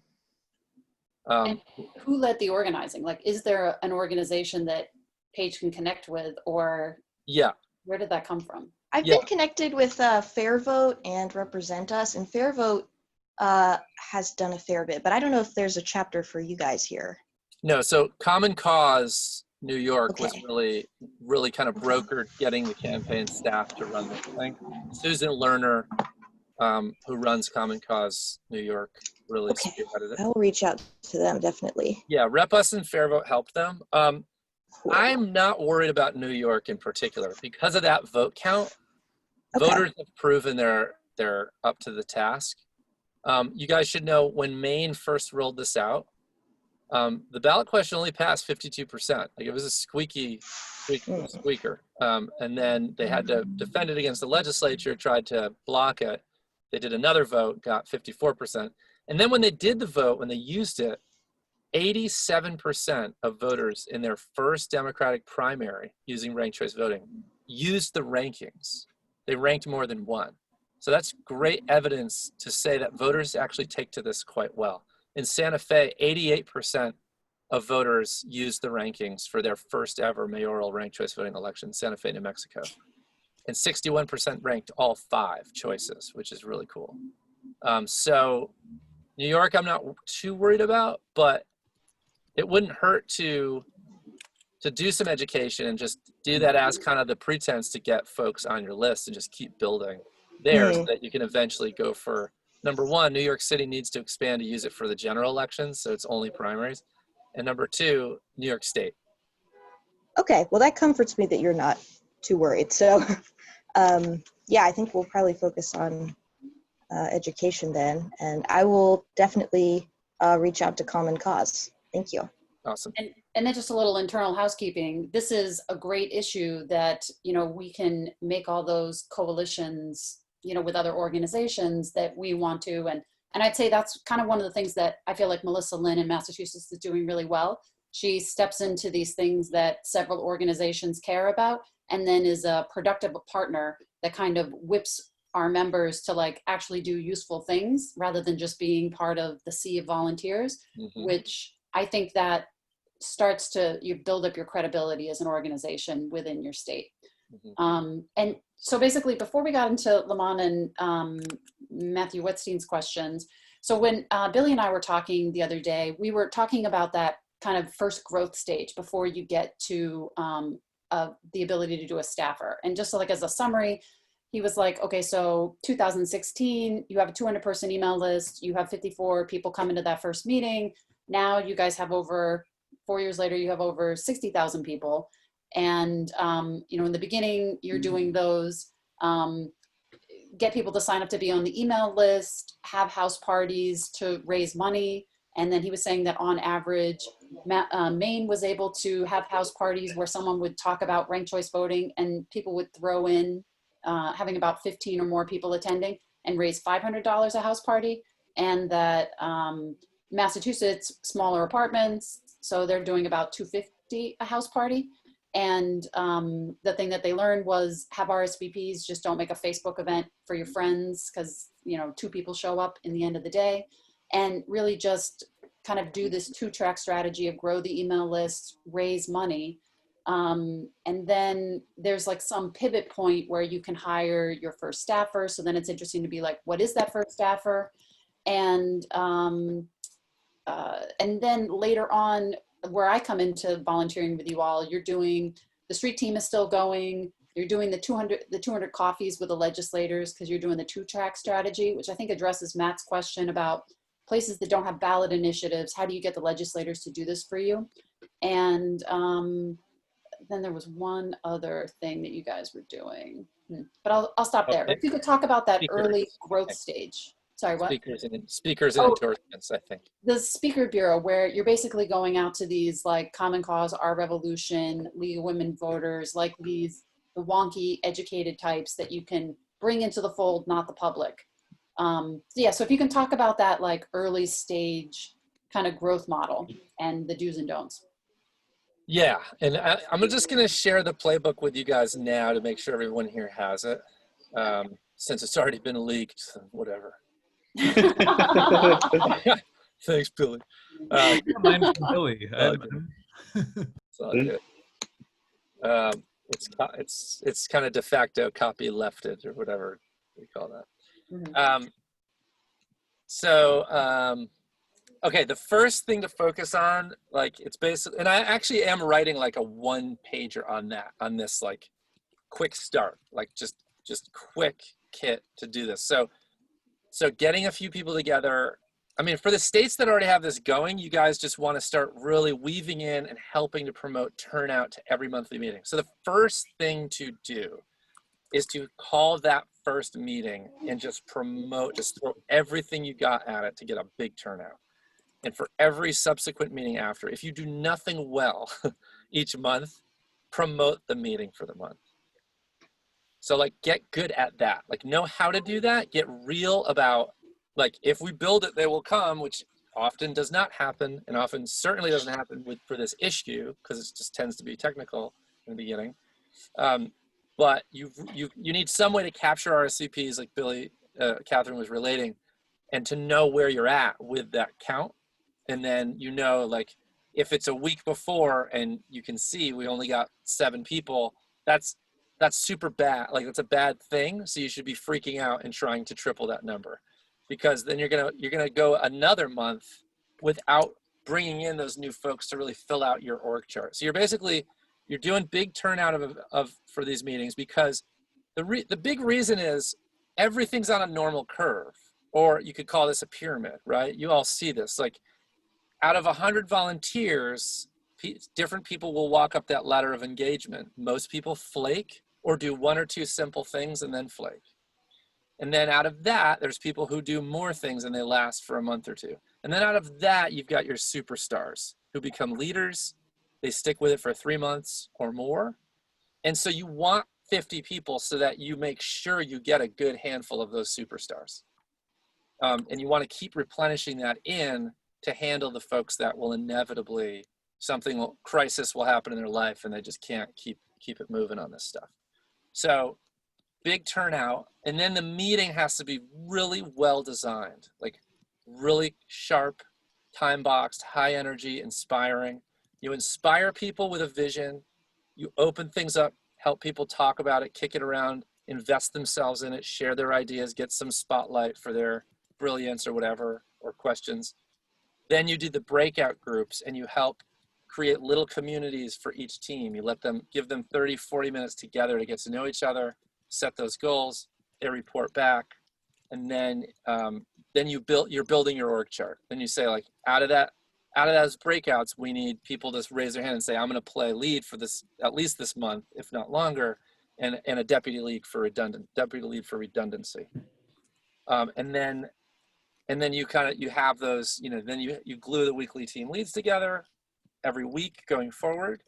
And who led the organizing? Like, is there an organization that Paige can connect with, or where did that come from? I've been connected with Fair Vote and Represent Us, and Fair Vote has done a fair bit, but I don't know if there's a chapter for you guys here. No, so Common Cause New York was really kind of brokered getting the campaign staff to run this thing. Susan Lerner, who runs Common Cause New York, really spearheaded it. I'll reach out to them, definitely. Yeah, Rep Us and Fair Vote helped them. I'm not worried about New York in particular. Because of that vote count, Okay. Voters have proven they're up to the task. You guys should know when Maine first rolled this out, the ballot question only passed 52%. Like, it was a squeaker. And then they had to defend it against the legislature, tried to block it. They did another vote, got 54%. And then when they did the vote, when they used it, 87% of voters in their first Democratic primary using ranked choice voting used the rankings. They ranked more than one. So that's great evidence to say that voters actually take to this quite well. In Santa Fe, 88% of voters used the rankings for their first ever mayoral ranked choice voting election in Santa Fe, New Mexico. And 61% ranked all 5 choices, which is really cool. So New York, I'm not too worried about, but it wouldn't hurt to do some education and just do that as kind of the pretense to get folks on your list and just keep building there so that you can eventually go for, number 1, New York City needs to expand to use it for the general elections, so it's only primaries. And number 2, New York State. Okay, well, that comforts me that you're not too worried. So, yeah, I think we'll probably focus on education then, and I will definitely reach out to Common Cause. Thank you. Awesome. And then just a little internal housekeeping. This is a great issue that, we can make all those coalitions, with other organizations that we want to. And I'd say that's kind of one of the things that I feel like Melissa Lynn in Massachusetts is doing really well. She steps into these things that several organizations care about, and then is a productive partner that kind of whips our members to like actually do useful things rather than just being part of the sea of volunteers, which I think that starts to you build up your credibility as an organization within your state. And so basically, before we got into Lamont and Matthew Wetstein's questions, so when Billy and I were talking the other day, we were talking about that kind of first growth stage before you get to the ability to do a staffer. And just so like as a summary, he was like, okay, so 2016, you have a 200-person email list. You have 54 people come into that first meeting. Now you guys have over, 4 years later, you have over 60,000 people. And, in the beginning, you're doing those, get people to sign up to be on the email list, have house parties to raise money. And then he was saying that on average, Maine was able to have house parties where someone would talk about ranked choice voting and people would throw in having about 15 or more people attending and raise $500 a house party. And that Massachusetts, smaller apartments, so they're doing about $250 a house party. And the thing that they learned was have RSVPs, just don't make a Facebook event for your friends because, 2 people show up in the end of the day. And really just kind of do this 2-track strategy of grow the email list, raise money. And then there's like some pivot point where you can hire your first staffer. So then it's interesting to be like, what is that first staffer? And then later on, where I come into volunteering with you all, you're doing, the street team is still going, you're doing the 200 coffees with the legislators because you're doing the 2-track strategy, which I think addresses Matt's question about places that don't have ballot initiatives. How do you get the legislators to do this for you? And then there was one other thing that you guys were doing, but I'll stop there. But if you could talk about that early growth stage. Sorry, what? Speakers and endorsements, I think. The Speaker Bureau, where you're basically going out to these like Common Cause, Our Revolution, League of Women Voters, like the wonky educated types that you can bring into the fold, not the public. So if you can talk about that like early stage kind of growth model and the do's and don'ts. Yeah, and I'm just going to share the playbook with you guys now to make sure everyone here has it, since it's already been leaked, whatever. Thanks, Billy. Mine's from Billy. It's all good. It's kind of de facto copy lefted or whatever we call that. Okay, the first thing to focus on, like it's basically, and I actually am writing like a 1-pager on this like quick start, like just quick kit to do this. So getting a few people together. I mean, for the states that already have this going, you guys just want to start really weaving in and helping to promote turnout to every monthly meeting. So the first thing to do is to call that first meeting and just promote, just throw everything you got at it to get a big turnout. And for every subsequent meeting after, if you do nothing well each month, promote the meeting for the month. So like, get good at that. Like, know how to do that. Get real about, like, if we build it, they will come, which often does not happen, and often certainly doesn't happen for this issue, because it just tends to be technical in the beginning. But you need some way to capture RSVPs, like Catherine was relating, and to know where you're at with that count. And then, you know, like, if it's a week before and you can see we only got 7 people, that's super bad. Like, that's a bad thing. So you should be freaking out and trying to triple that number, because then you're gonna go another month without bringing in those new folks to really fill out your org chart. So you're doing big turnout for these meetings, because the big reason is everything's on a normal curve, or you could call this a pyramid, right? You all see this. Like, out of 100 volunteers, different people will walk up that ladder of engagement. Most people flake or do 1 or 2 simple things and then flake. And then out of that, there's people who do more things and they last for a month or 2. And then out of that, you've got your superstars who become leaders. They stick with it for 3 months or more. And so you want 50 people so that you make sure you get a good handful of those superstars. And you want to keep replenishing that in to handle the folks that will inevitably, crisis will happen in their life and they just can't keep it moving on this stuff. So big turnout. And then the meeting has to be really well designed, like really sharp, time boxed, high energy, inspiring. You inspire people with a vision. You open things up, help people talk about it, kick it around, invest themselves in it, share their ideas, get some spotlight for their brilliance or whatever, or questions. Then you do the breakout groups and you help create little communities for each team. You give them 30, 40 minutes together to get to know each other, set those goals, they report back. And then you're building your org chart. Then you say, like, out of those breakouts, we need people to raise their hand and say, I'm going to play lead for this, at least this month, if not longer, and a deputy lead for redundancy. And then you have those, then you glue the weekly team leads together every week going forward.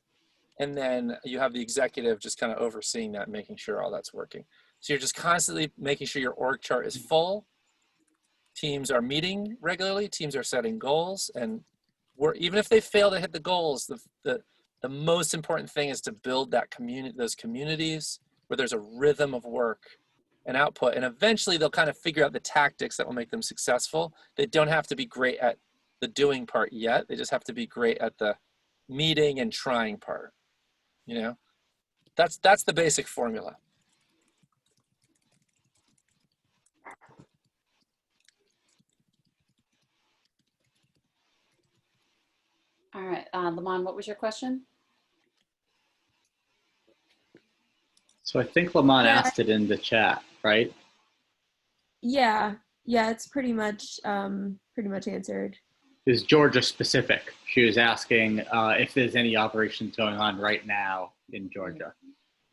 And then you have the executive just kind of overseeing that, making sure all that's working. So you're just constantly making sure your org chart is full. Teams are meeting regularly. Teams are setting goals. And even if they fail to hit the goals, the most important thing is to build those communities where there's a rhythm of work and output. And eventually they'll kind of figure out the tactics that will make them successful. They don't have to be great at the doing part yet. They just have to be great at the meeting and trying part. That's the basic formula. All right, Lamont, what was your question? So I think Lamont asked it in the chat, right? Yeah, it's pretty much answered. Is Georgia specific? She was asking if there's any operations going on right now in Georgia.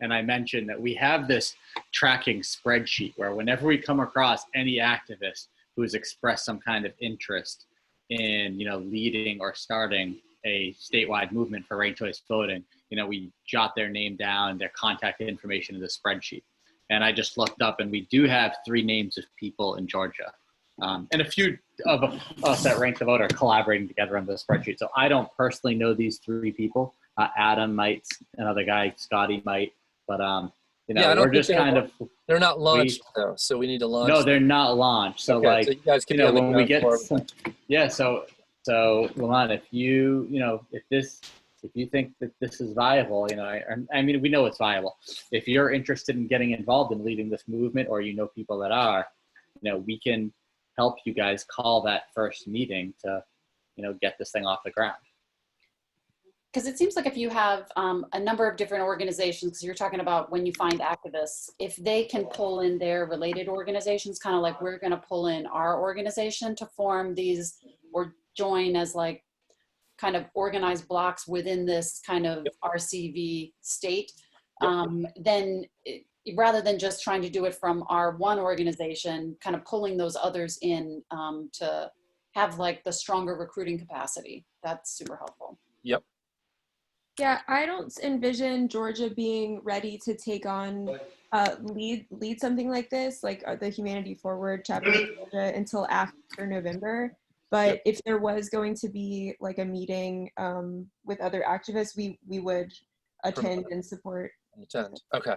And I mentioned that we have this tracking spreadsheet where whenever we come across any activist who has expressed some kind of interest in, leading or starting a statewide movement for ranked choice voting, we jot their name down, their contact information in the spreadsheet. And I just looked up and we do have 3 names of people in Georgia. And a few of us at Rank the Vote are collaborating together on the spreadsheet. So I don't personally know these 3 people. Adam might, another guy, Scotty might, but we're just kind of. They're not launched though, so we need to launch. No, they're not launched. So okay, so you guys can be on the when we get, yeah. So Lamont, if you think that this is viable, I mean, we know it's viable. If you're interested in getting involved in leading this movement, or people that are, we can help you guys call that first meeting to, get this thing off the ground. Because it seems like if you have a number of different organizations, because you're talking about when you find activists, if they can pull in their related organizations, kind of like we're going to pull in our organization to form these or join as like kind of organized blocks within this kind of RCV state, then rather than just trying to do it from our one organization, kind of pulling those others in to have like the stronger recruiting capacity. That's super helpful. Yep. Yeah, I don't envision Georgia being ready to take on lead something like this, like the Humanity Forward chapter of Georgia, until after November. But if there was going to be like a meeting with other activists, we would attend and support. Okay.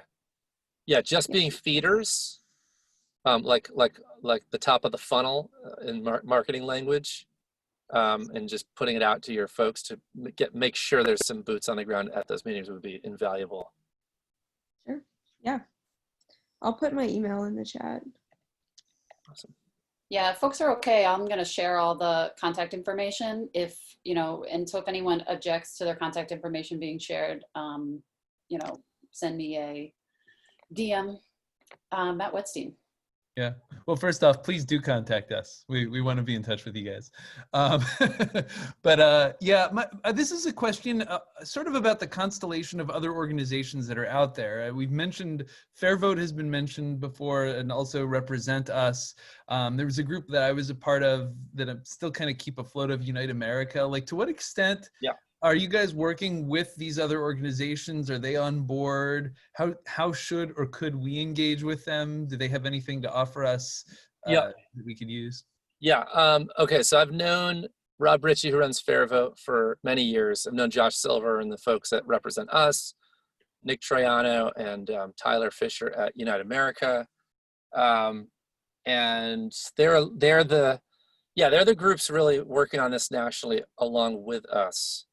Yeah, just being feeders, like the top of the funnel in marketing language. And just putting it out to your folks to make sure there's some boots on the ground at those meetings would be invaluable. Sure. Yeah. I'll put my email in the chat. Awesome. Yeah, if folks are okay, I'm going to share all the contact information if, and so if anyone objects to their contact information being shared, send me a DM at Wetstein. Yeah. Well, first off, please do contact us. We want to be in touch with you guys. This is a question sort of about the constellation of other organizations that are out there. We've mentioned Fair Vote has been mentioned before, and also Represent Us. There was a group that I was a part of that I'm still kind of keep afloat of, Unite America. Like, to what extent are you guys working with these other organizations? Are they on board? How should or could we engage with them? Do they have anything to offer us that we could use? Yeah. Okay. So I've known Rob Ritchie, who runs Fair Vote, for many years. I've known Josh Silver and the folks that Represent Us, Nick Troiano and Tyler Fisher at Unite America, and they're the groups really working on this nationally along with us.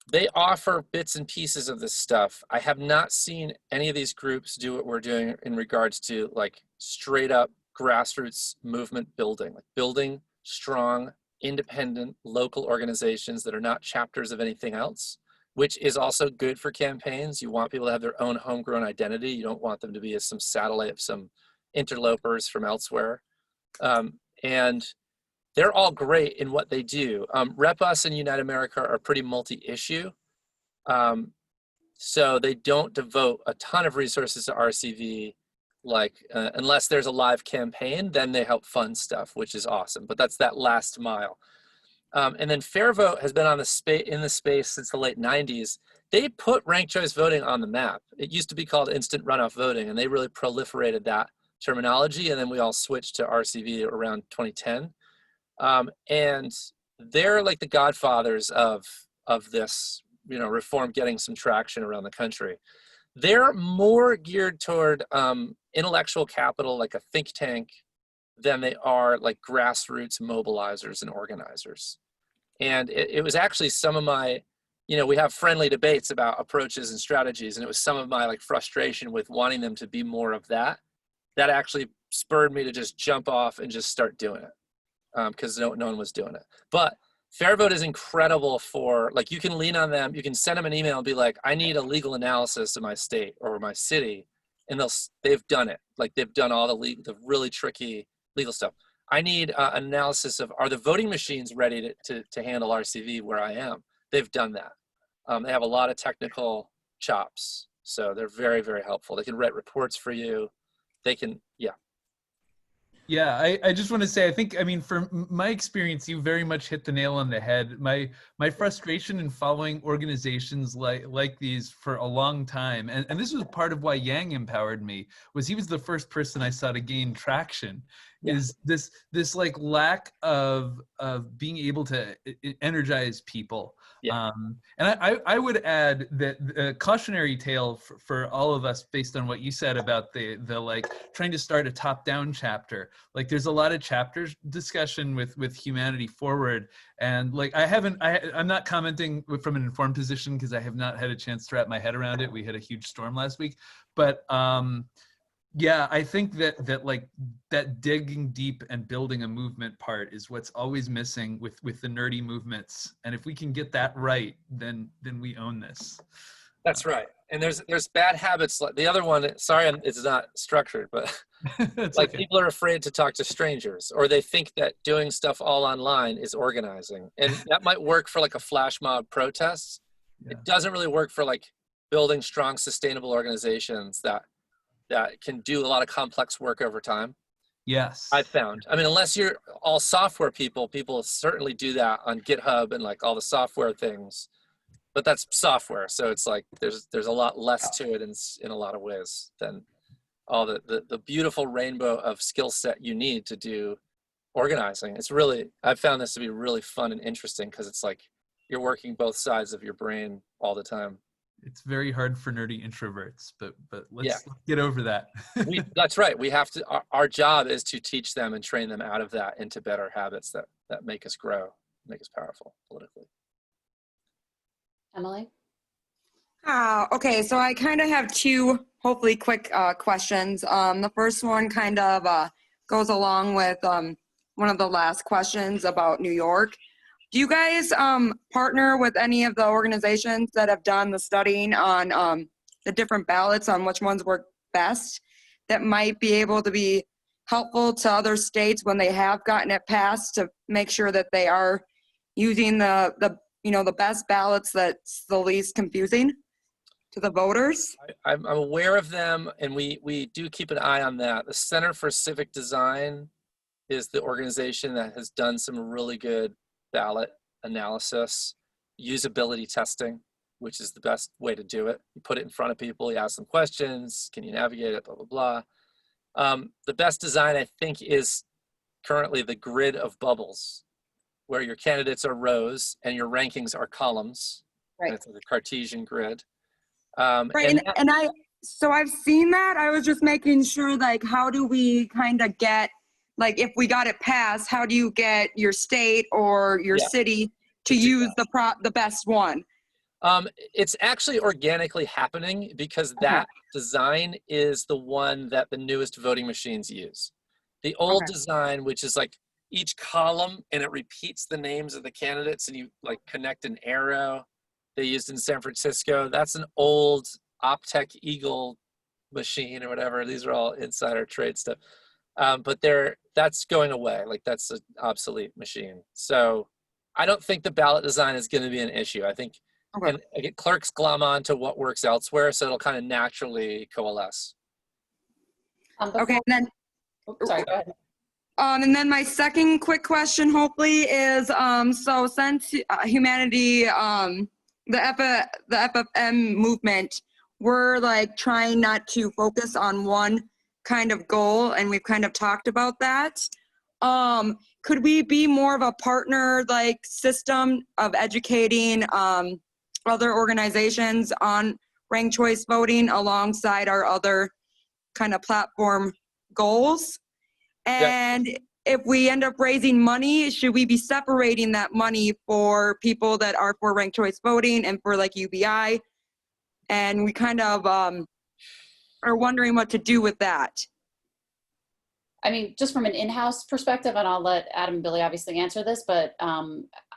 They offer bits and pieces of this stuff. I have not seen any of these groups do what we're doing in regards to like straight up grassroots movement building, like building strong, independent, local organizations that are not chapters of anything else, which is also good for campaigns. You want people to have their own homegrown identity. You don't want them to be as some satellite of some interlopers from elsewhere. And they're all great in what they do. Rep Us and Unite America are pretty multi-issue. So they don't devote a ton of resources to RCV, unless there's a live campaign, then they help fund stuff, which is awesome. But that's that last mile. And then Fair Vote has been in the space since the late 90s. They put ranked choice voting on the map. It used to be called instant runoff voting, and they really proliferated that terminology. And then we all switched to RCV around 2010. And they're like the godfathers of this, reform getting some traction around the country. They're more geared toward intellectual capital, like a think tank, than they are like grassroots mobilizers and organizers. And it was actually some of my, we have friendly debates about approaches and strategies, and it was some of my like frustration with wanting them to be more of that actually spurred me to just jump off and just start doing it. Because no one was doing it. But Fair Vote is incredible for, like, you can lean on them. You can send them an email and be like, I need a legal analysis of my state or my city. And they've done it. Like, they've done all the really tricky legal stuff. I need an analysis of, are the voting machines ready to handle RCV where I am? They've done that. They have a lot of technical chops. So they're very, very helpful. They can write reports for you. They can, Yeah, I just want to say, from my experience, you very much hit the nail on the head. My frustration in following organizations like these for a long time, and this was part of why Yang empowered me, was he was the first person I saw to gain traction, is this like lack of being able to energize people. And I would add that the cautionary tale for all of us, based on what you said about the like trying to start a top-down chapter. Like, there's a lot of chapters discussion with Humanity Forward, and like I'm not commenting from an informed position because I have not had a chance to wrap my head around it. We had a huge storm last week, but I think that digging deep and building a movement part is what's always missing with the nerdy movements. And if we can get that right, then we own this. That's right. And there's bad habits. Like the other one, sorry, it's not structured, but like okay. People are afraid to talk to strangers, or they think that doing stuff all online is organizing. And that might work for like a flash mob protest. Yeah. It doesn't really work for like building strong, sustainable organizations that can do a lot of complex work over time. Yes. I've found. I mean, unless you're all software people certainly do that on GitHub and like all the software things, but that's software. So it's like, there's a lot less to it in a lot of ways than all the beautiful rainbow of skill set you need to do organizing. It's really, I've found this to be really fun and interesting because it's like, you're working both sides of your brain all the time. It's very hard for nerdy introverts, but let's Yeah. get over that. That's right. We have to, our job is to teach them and train them out of that into better habits that make us grow, make us powerful politically. Emily? Okay, so I kind of have two hopefully quick questions. The first one kind of goes along with one of the last questions about New York. Do you guys partner with any of the organizations that have done the studying on the different ballots on which ones work best that might be able to be helpful to other states when they have gotten it passed to make sure that they are using the best ballots that's the least confusing to the voters? I'm aware of them, and we do keep an eye on that. The Center for Civic Design is the organization that has done some really good ballot analysis, usability testing, which is the best way to do it. You put it in front of people, you ask them questions, can you navigate it, blah, blah, blah. The best design, I think, is currently the grid of bubbles, where your candidates are rows and your rankings are columns. Right. And it's like a Cartesian grid. Right, so I've seen that. I was just making sure, like, how do we kind of get, like, if we got it passed, how do you get your state or your city to use the best one? It's actually organically happening because that design is the one that the newest voting machines use. The old design, which is like each column and it repeats the names of the candidates and you like connect an arrow they used in San Francisco. That's an old Optech Eagle machine or whatever. These are all insider trade stuff. But that's going away. Like that's an obsolete machine. So I don't think the ballot design is going to be an issue. I think and clerks glom on to what works elsewhere, so it'll kind of naturally coalesce. Okay, and then sorry, go ahead. And then my second quick question, hopefully, is so since humanity, the FFM movement, we're like trying not to focus on one kind of goal, and we've kind of talked about that. Could we be more of a partner like system of educating other organizations on ranked choice voting alongside our other kind of platform goals? And if we end up raising money, should we be separating that money for people that are for ranked choice voting and for like UBI? And we kind of are wondering what to do with that. I mean, just from an in-house perspective, and I'll let Adam and Billy obviously answer this, but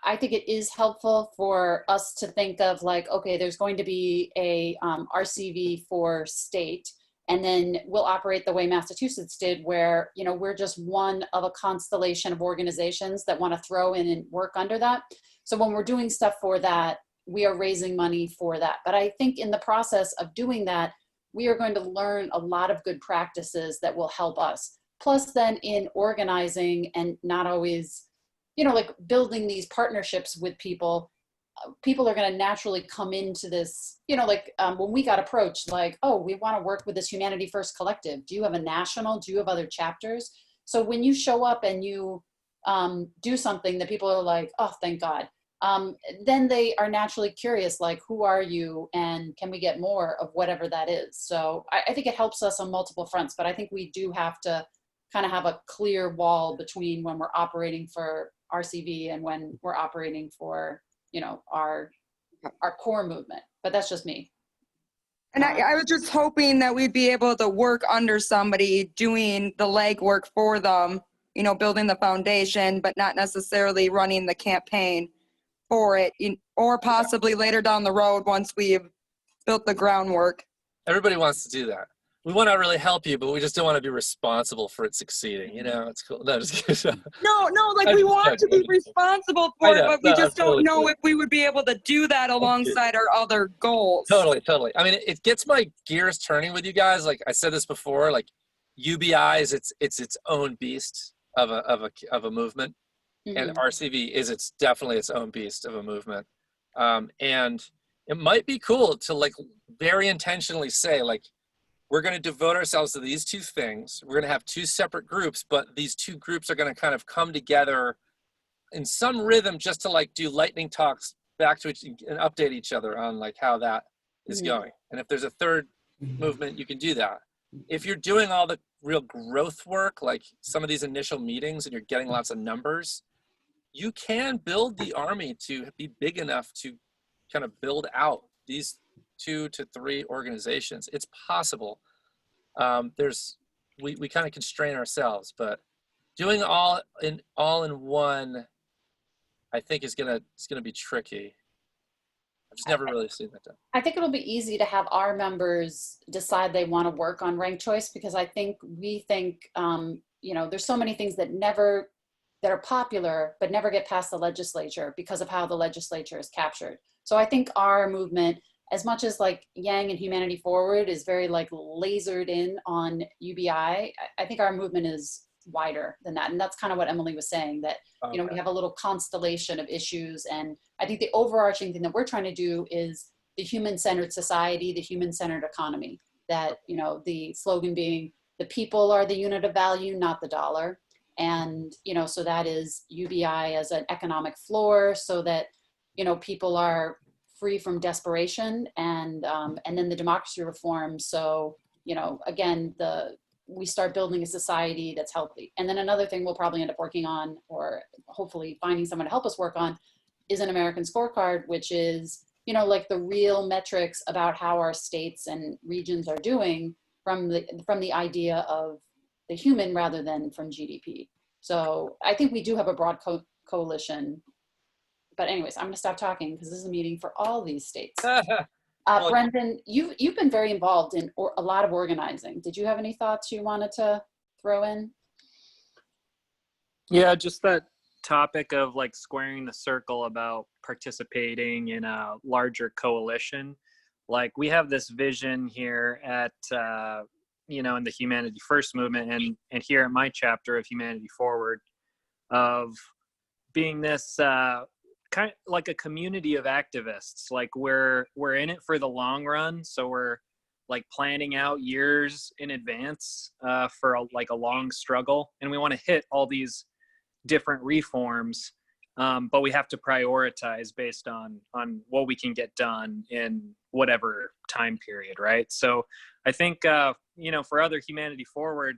I think it is helpful for us to think of like, okay, there's going to be a RCV for state, and then we'll operate the way Massachusetts did, where, you know, we're just one of a constellation of organizations that want to throw in and work under that. So when we're doing stuff for that, we are raising money for that. But I think in the process of doing that, we are going to learn a lot of good practices that will help us. Plus then in organizing and not always, you know, like building these partnerships with people, people are going to naturally come into this, you know, like when we got approached, like, oh, we want to work with this Humanity First Collective. Do you have a national? Do you have other chapters? So when you show up and you do something that people are like, oh, thank God, then they are naturally curious, like, who are you? And can we get more of whatever that is? So I think it helps us on multiple fronts, but I think we do have to kind of have a clear wall between when we're operating for RCV and when we're operating for, you know, our core movement. But that's just me. And I was just hoping that we'd be able to work under somebody doing the legwork for them, you know, building the foundation, but not necessarily running the campaign for it, or possibly later down the road once we've built the groundwork. Everybody wants to do that. we want to really help you, but we just don't want to be responsible for it succeeding. You know, it's cool. No, just kidding. No, like I'm we just want to joking. be responsible I for it, know. but we No, I'm just don't totally know kidding. if we would be able to do that alongside our other goals. Totally. I mean, it gets my gears turning with you guys. Like I said this before, like UBI is its own beast of a movement, and RCV is definitely its own beast of a movement. And it might be cool to like very intentionally say like, we're going to devote ourselves to these two things. We're going to have two separate groups, but these two groups are going to kind of come together in some rhythm just to like do lightning talks back to each and update each other on like how that is going. And if there's a third movement, you can do that. If you're doing all the real growth work, like some of these initial meetings and you're getting lots of numbers, you can build the army to be big enough to kind of build out these 2 to 3 organizations. It's possible. We kind of constrain ourselves, but doing all in one, I think it's gonna be tricky. I've just never really seen that done. I think it'll be easy to have our members decide they want to work on ranked choice, because I think you know, there's so many things that are popular but never get past the legislature because of how the legislature is captured. So I think our movement, as much as like Yang and Humanity Forward is very like lasered in on UBI, I think our movement is wider than that. And that's kind of what Emily was saying, that, you know, we have a little constellation of issues. And I think the overarching thing that we're trying to do is the human-centered society, the human-centered economy, that, you know, the slogan being, the people are the unit of value, not the dollar. And, you know, so that is UBI as an economic floor, so that, you know, people are free from desperation, and then the democracy reform. So, you know, again, we start building a society that's healthy. And then another thing we'll probably end up working on, or hopefully finding someone to help us work on, is an American scorecard, which is, you know, like the real metrics about how our states and regions are doing from the idea of the human rather than from GDP. So I think we do have a broad coalition. But anyways, I'm going to stop talking because this is a meeting for all these states. Brendan, you've been very involved in a lot of organizing. Did you have any thoughts you wanted to throw in? Yeah, just that topic of like squaring the circle about participating in a larger coalition. Like we have this vision here at, you know, in the Humanity First movement and here at my chapter of Humanity Forward, of being this kind of like a community of activists. Like we're in it for the long run, so we're like planning out years in advance for a long struggle, and we want to hit all these different reforms, but we have to prioritize based on what we can get done in whatever time period, right? So I think you know, for other Humanity Forward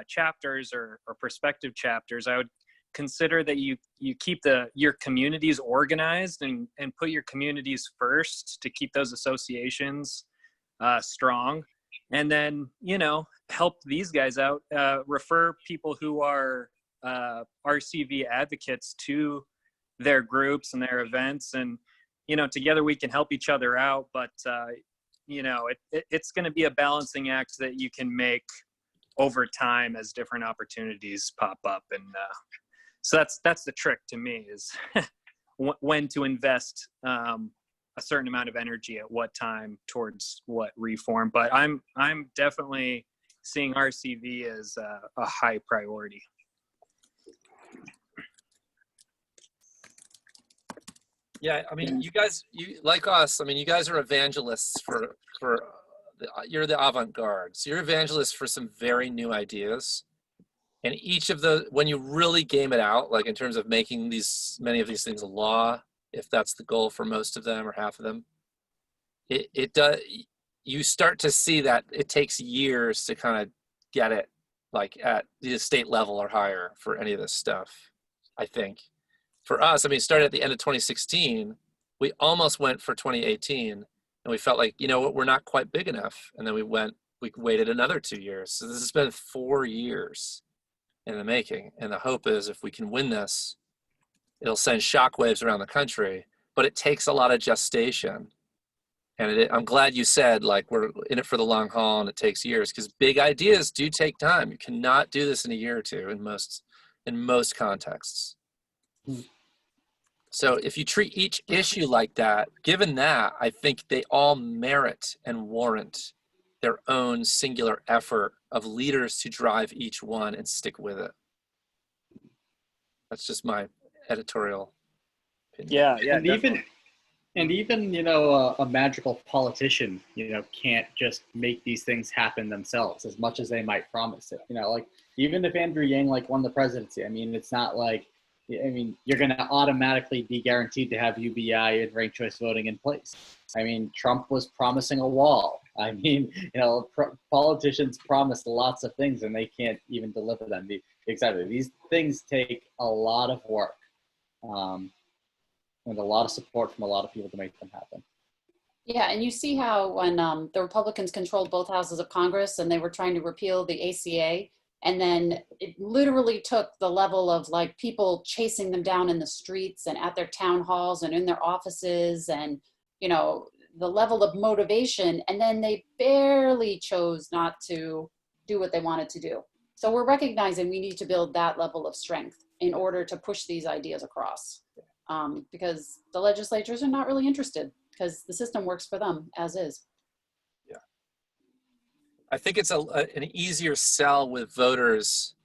chapters or prospective chapters, I would consider that you keep your communities organized and put your communities first to keep those associations strong, and then, you know, help these guys out, refer people who are RCV advocates to their groups and their events, and, you know, together we can help each other out. But you know, it's going to be a balancing act that you can make over time as different opportunities pop up. And so that's the trick to me, is when to invest a certain amount of energy at what time towards what reform. But I'm definitely seeing RCV as a high priority. Yeah, I mean, you guys, like us, I mean, you guys are evangelists you're the avant-garde. So you're evangelists for some very new ideas. And each of when you really game it out, like in terms of making many of these things a law, if that's the goal for most of them or half of them, it does, you start to see that it takes years to kind of get it like at the state level or higher for any of this stuff. I think for us, I mean, it started at the end of 2016. We almost went for 2018, and we felt like, you know what, we're not quite big enough. And then we waited another 2 years. So this has been 4 years in the making. And the hope is, if we can win this, it'll send shockwaves around the country, but it takes a lot of gestation. And I'm glad you said, like, we're in it for the long haul and it takes years, because big ideas do take time. You cannot do this in a year or two in most contexts. So if you treat each issue like that, given that, I think they all merit and warrant their own singular effort of leaders to drive each one and stick with it. That's just my editorial opinion. Yeah, And even a magical politician can't just make these things happen themselves as much as they might promise it. Like even if Andrew Yang won the presidency, I mean, it's not like, you're going to automatically be guaranteed to have UBI and ranked choice voting in place. I mean, Trump was promising a wall. I mean, politicians promise lots of things and they can't even deliver them. Exactly. These things take a lot of work and a lot of support from a lot of people to make them happen. Yeah, and you see how when the Republicans controlled both houses of Congress and they were trying to repeal the ACA, and then it literally took the level of like people chasing them down in the streets and at their town halls and in their offices, and the level of motivation, and then they barely chose not to do what they wanted to do. So we're recognizing we need to build that level of strength in order to push these ideas across, because the legislatures are not really interested because the system works for them as is. I think it's an easier sell with voters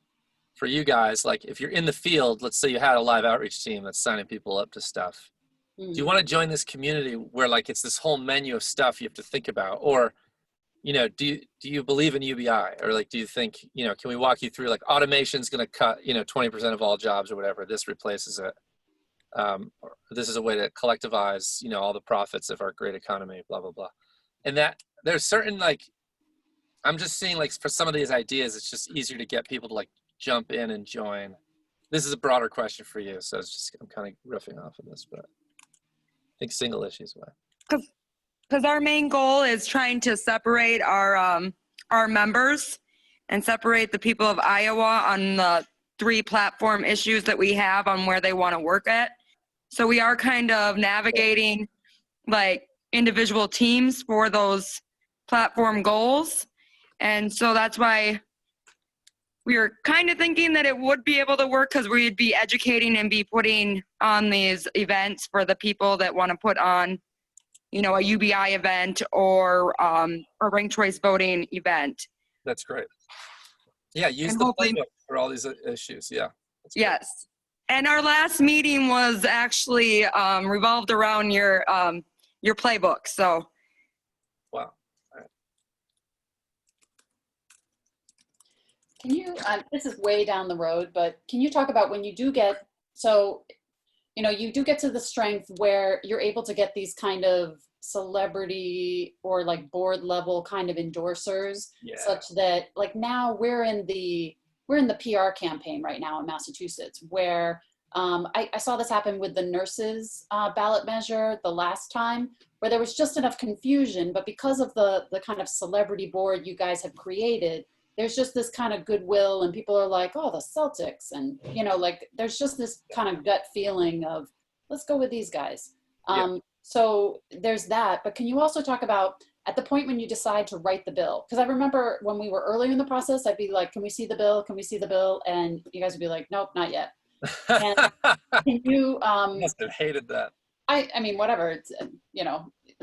for you guys. Like if you're in the field, let's say you had a live outreach team that's signing people up to stuff. Do you want to join this community where like it's this whole menu of stuff you have to think about? Or, do you believe in UBI? Or like, do you think, can we walk you through like automation's going to cut, 20% of all jobs or whatever, this replaces it. Or this is a way to collectivize, all the profits of our great economy, blah, blah, blah. And that there's certain like, I'm just seeing like for some of these ideas, it's just easier to get people to like jump in and join. This is a broader question for you. So I'm kind of riffing off of this, but I think single issues way. Because our main goal is trying to separate our members and separate the people of Iowa on the 3 platform issues that we have on where they want to work at. So we are kind of navigating like individual teams for those platform goals. And so that's why we were kind of thinking that it would be able to work, because we'd be educating and be putting on these events for the people that want to put on, a UBI event or a ranked choice voting event. That's great. Yeah, use the playbook for all these issues. Yeah. Yes. And our last meeting was actually revolved around your playbook. So. Wow. Can you, this is way down the road, but can you talk about when you do get, you do get to the strength where you're able to get these kind of celebrity or like board level kind of endorsers, such that like now we're in the PR campaign right now in Massachusetts, where I saw this happen with the nurses ballot measure the last time, where there was just enough confusion, but because of the kind of celebrity board you guys have created, there's just this kind of goodwill, and people are like, oh, the Celtics. And, like there's just this kind of gut feeling of, let's go with these guys. So there's that. But can you also talk about at the point when you decide to write the bill? Because I remember when we were earlier in the process, I'd be like, can we see the bill? Can we see the bill? And you guys would be like, nope, not yet. And can you must have hated that. I mean, whatever. It's,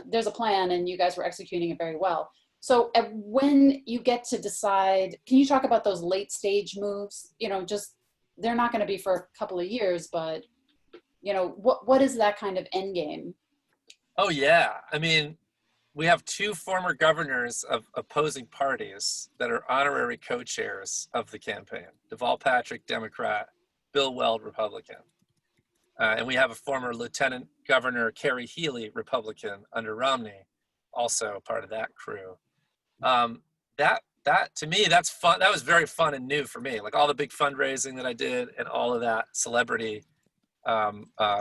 there's a plan and you guys were executing it very well. So when you get to decide, can you talk about those late stage moves? Just they're not going to be for a couple of years, but what is that kind of end game? Oh yeah, I mean, we have 2 former governors of opposing parties that are honorary co-chairs of the campaign. Deval Patrick, Democrat, Bill Weld, Republican. And we have a former Lieutenant Governor, Kerry Healy, Republican, under Romney, also part of that crew. That to me, that's fun. That was very fun and new for me. Like all the big fundraising that I did and all of that celebrity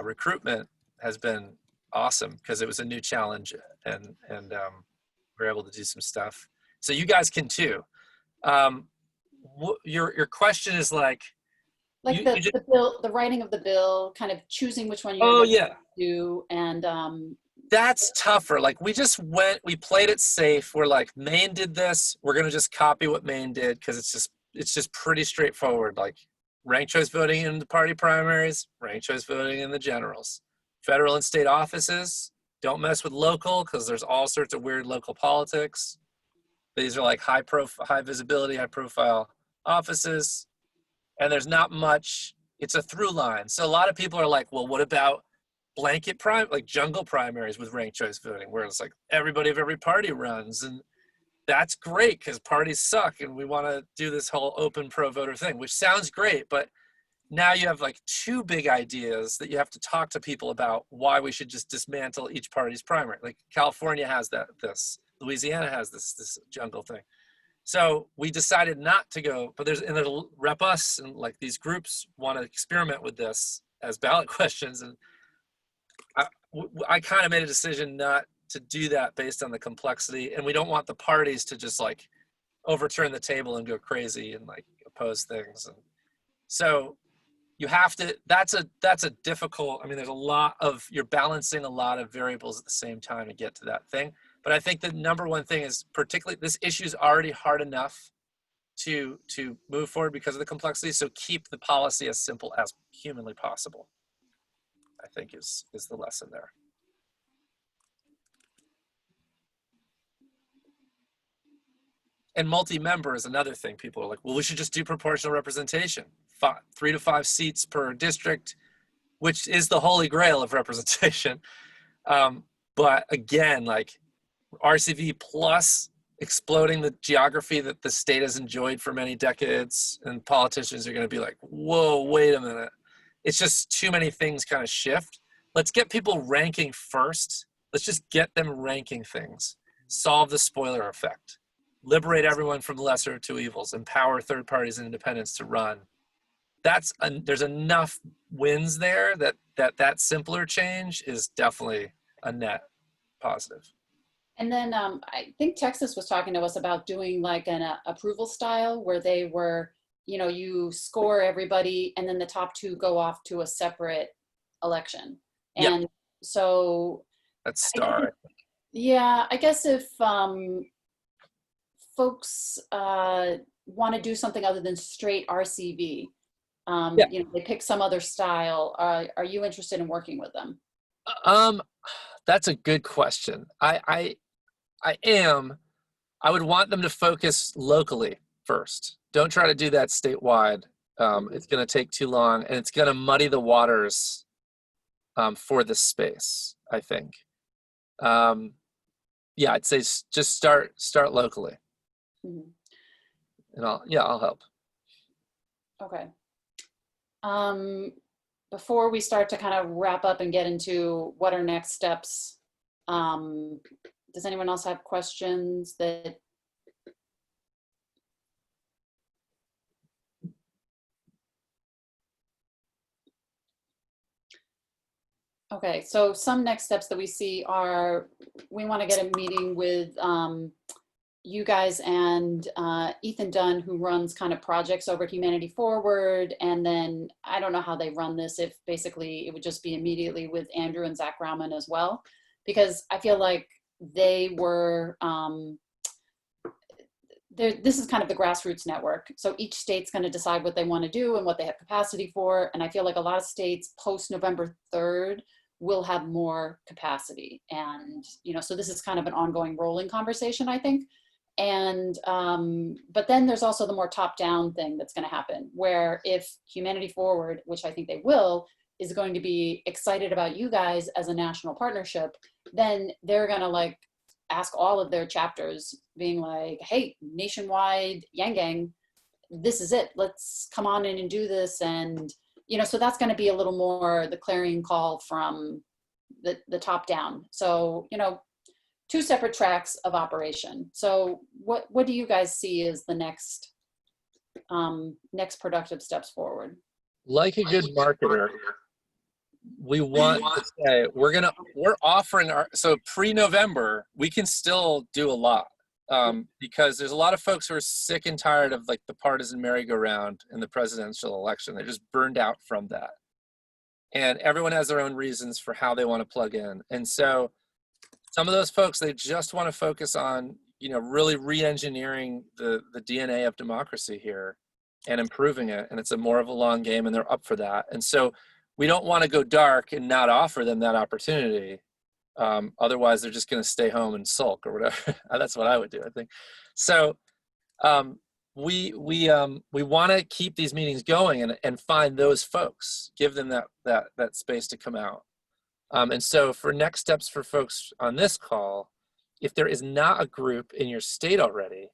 recruitment has been awesome because it was a new challenge, and we were able to do some stuff. So you guys can too. Your question is like the bill, the writing of the bill, kind of choosing which one you do, and That's tougher. Like we played it safe. We're like, Maine did this. We're going to just copy what Maine did because it's just pretty straightforward. Like ranked choice voting in the party primaries, ranked choice voting in the generals. Federal and state offices, don't mess with local because there's all sorts of weird local politics. These are like high visibility, high profile offices. And there's not much, it's a through line. So a lot of people are like, well, what about blanket like jungle primaries with ranked choice voting, where it's like everybody of every party runs, and that's great because parties suck and we want to do this whole open pro voter thing, which sounds great, but now you have like two big ideas that you have to talk to people about why we should just dismantle each party's primary. Like California has this, Louisiana has this jungle thing. So we decided not to go, but it'll rep us, and like these groups want to experiment with this as ballot questions, and I kind of made a decision not to do that based on the complexity, and we don't want the parties to just like overturn the table and go crazy and like oppose things. And so you have to, that's a difficult, I mean, you're balancing a lot of variables at the same time to get to that thing. But I think the number one thing is, particularly, this issue is already hard enough to move forward because of the complexity. So keep the policy as simple as humanly possible, I think is the lesson there. And multi-member is another thing. People are like, well, we should just do proportional representation, 3 to 5 seats per district, which is the holy grail of representation. But again, like RCV plus exploding the geography that the state has enjoyed for many decades, and politicians are going to be like, whoa, wait a minute. It's just too many things kind of shift. Let's get people ranking first. Let's just get them ranking things. Solve the spoiler effect. Liberate everyone from the lesser of two evils. Empower third parties and independents to run. There's enough wins there that simpler change is definitely a net positive. And then I think Texas was talking to us about doing like an approval style where they were, you score everybody and then the top 2 go off to a separate election. And yep. So that's star. I guess if folks want to do something other than straight RCV, they pick some other style. Are you interested in working with them? That's a good question. I am. I would want them to focus locally first. Don't try to do that statewide. It's going to take too long, and it's going to muddy the waters for this space, I think. I'd say just start locally. Mm-hmm. And I'll help. Okay. Before we start to kind of wrap up and get into what are next steps, does anyone else have questions that? Okay, so some next steps that we see are, we want to get a meeting with you guys and Ethan Dunn, who runs kind of projects over at Humanity Forward. And then I don't know how they run this, if basically it would just be immediately with Andrew and Zach Grauman as well, because I feel like they were, this is kind of the grassroots network. So each state's going to decide what they want to do and what they have capacity for. And I feel like a lot of states post November 3rd will have more capacity. And, so this is kind of an ongoing rolling conversation, I think. And, but then there's also the more top-down thing that's going to happen, where if Humanity Forward, which I think they will, is going to be excited about you guys as a national partnership, then they're going to like ask all of their chapters, being like, hey, nationwide Yang Gang, this is it. Let's come on in and do this. And, so that's going to be a little more the clarion call from the top down. So, 2 separate tracks of operation. So what do you guys see as the next productive steps forward? Like a good marketer, we want to say we're offering so pre-November, we can still do a lot because there's a lot of folks who are sick and tired of like the partisan merry-go-round in the presidential election. They're just burned out from that. And everyone has their own reasons for how they want to plug in. And so Some of those folks, they just want to focus on, really re-engineering the DNA of democracy here and improving it. And it's a more of a long game, and they're up for that. And so we don't want to go dark and not offer them that opportunity. Otherwise, they're just going to stay home and sulk or whatever. That's what I would do, I think. So we want to keep these meetings going and find those folks, give them that space to come out. And so for next steps for folks on this call, if there is not a group in your state already,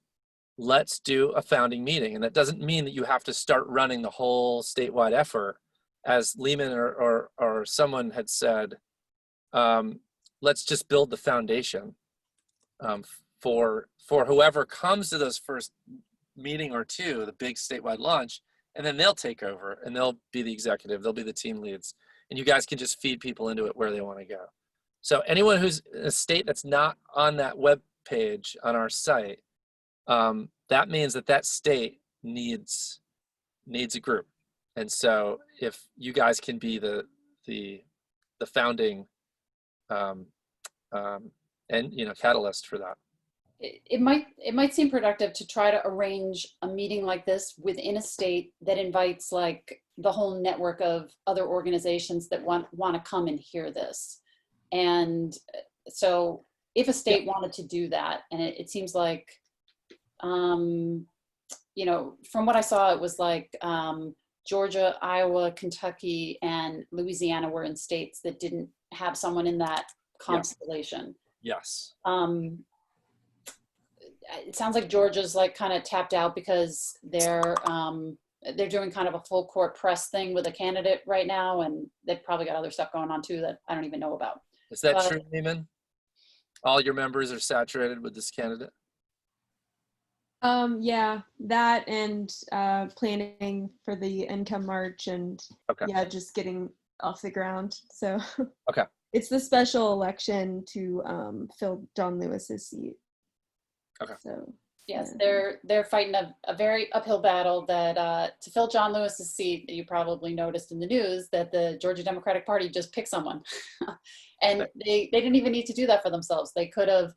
let's do a founding meeting. And that doesn't mean that you have to start running the whole statewide effort. As Lehman or someone had said, let's just build the foundation for whoever comes to those first meeting or two, the big statewide launch, and then they'll take over and they'll be the executive, they'll be the team leads, and you guys can just feed people into it where they want to go. So anyone who's in a state that's not on that web page on our site, that means that state needs a group. And so if you guys can be the founding and catalyst for that. It might seem productive to try to arrange a meeting like this within a state that invites like the whole network of other organizations that want to come and hear this. And so if a state wanted to do that, and it seems like, from what I saw, it was like Georgia, Iowa, Kentucky, and Louisiana were in states that didn't have someone in that constellation. Yes. It sounds like Georgia's like kind of tapped out because they're doing kind of a full court press thing with a candidate right now, and they've probably got other stuff going on too that I don't even know about. Is that true, Neiman? All your members are saturated with this candidate? Yeah, that and planning for the income march and just getting off the ground. So it's the special election to fill John Lewis's seat. Okay. So yes, they're fighting a very uphill battle that to fill John Lewis's seat. You probably noticed in the news that the Georgia Democratic Party just picked someone, and they didn't even need to do that for themselves. They could have,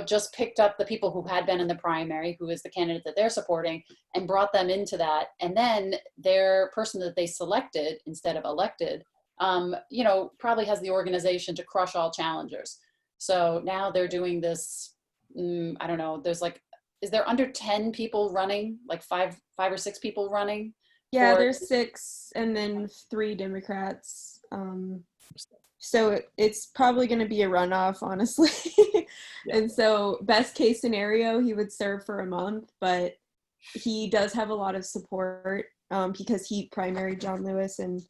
just picked up the people who had been in the primary, who is the candidate that they're supporting, and brought them into that. And then their person that they selected instead of elected, probably has the organization to crush all challengers. So now they're doing this. I don't know. There's like, is there under 10 people running? Like five or six people running? Yeah, there's 6, and then 3 Democrats. So it's probably going to be a runoff, honestly. And so best case scenario, he would serve for a month, but he does have a lot of support because he primaried John Lewis. And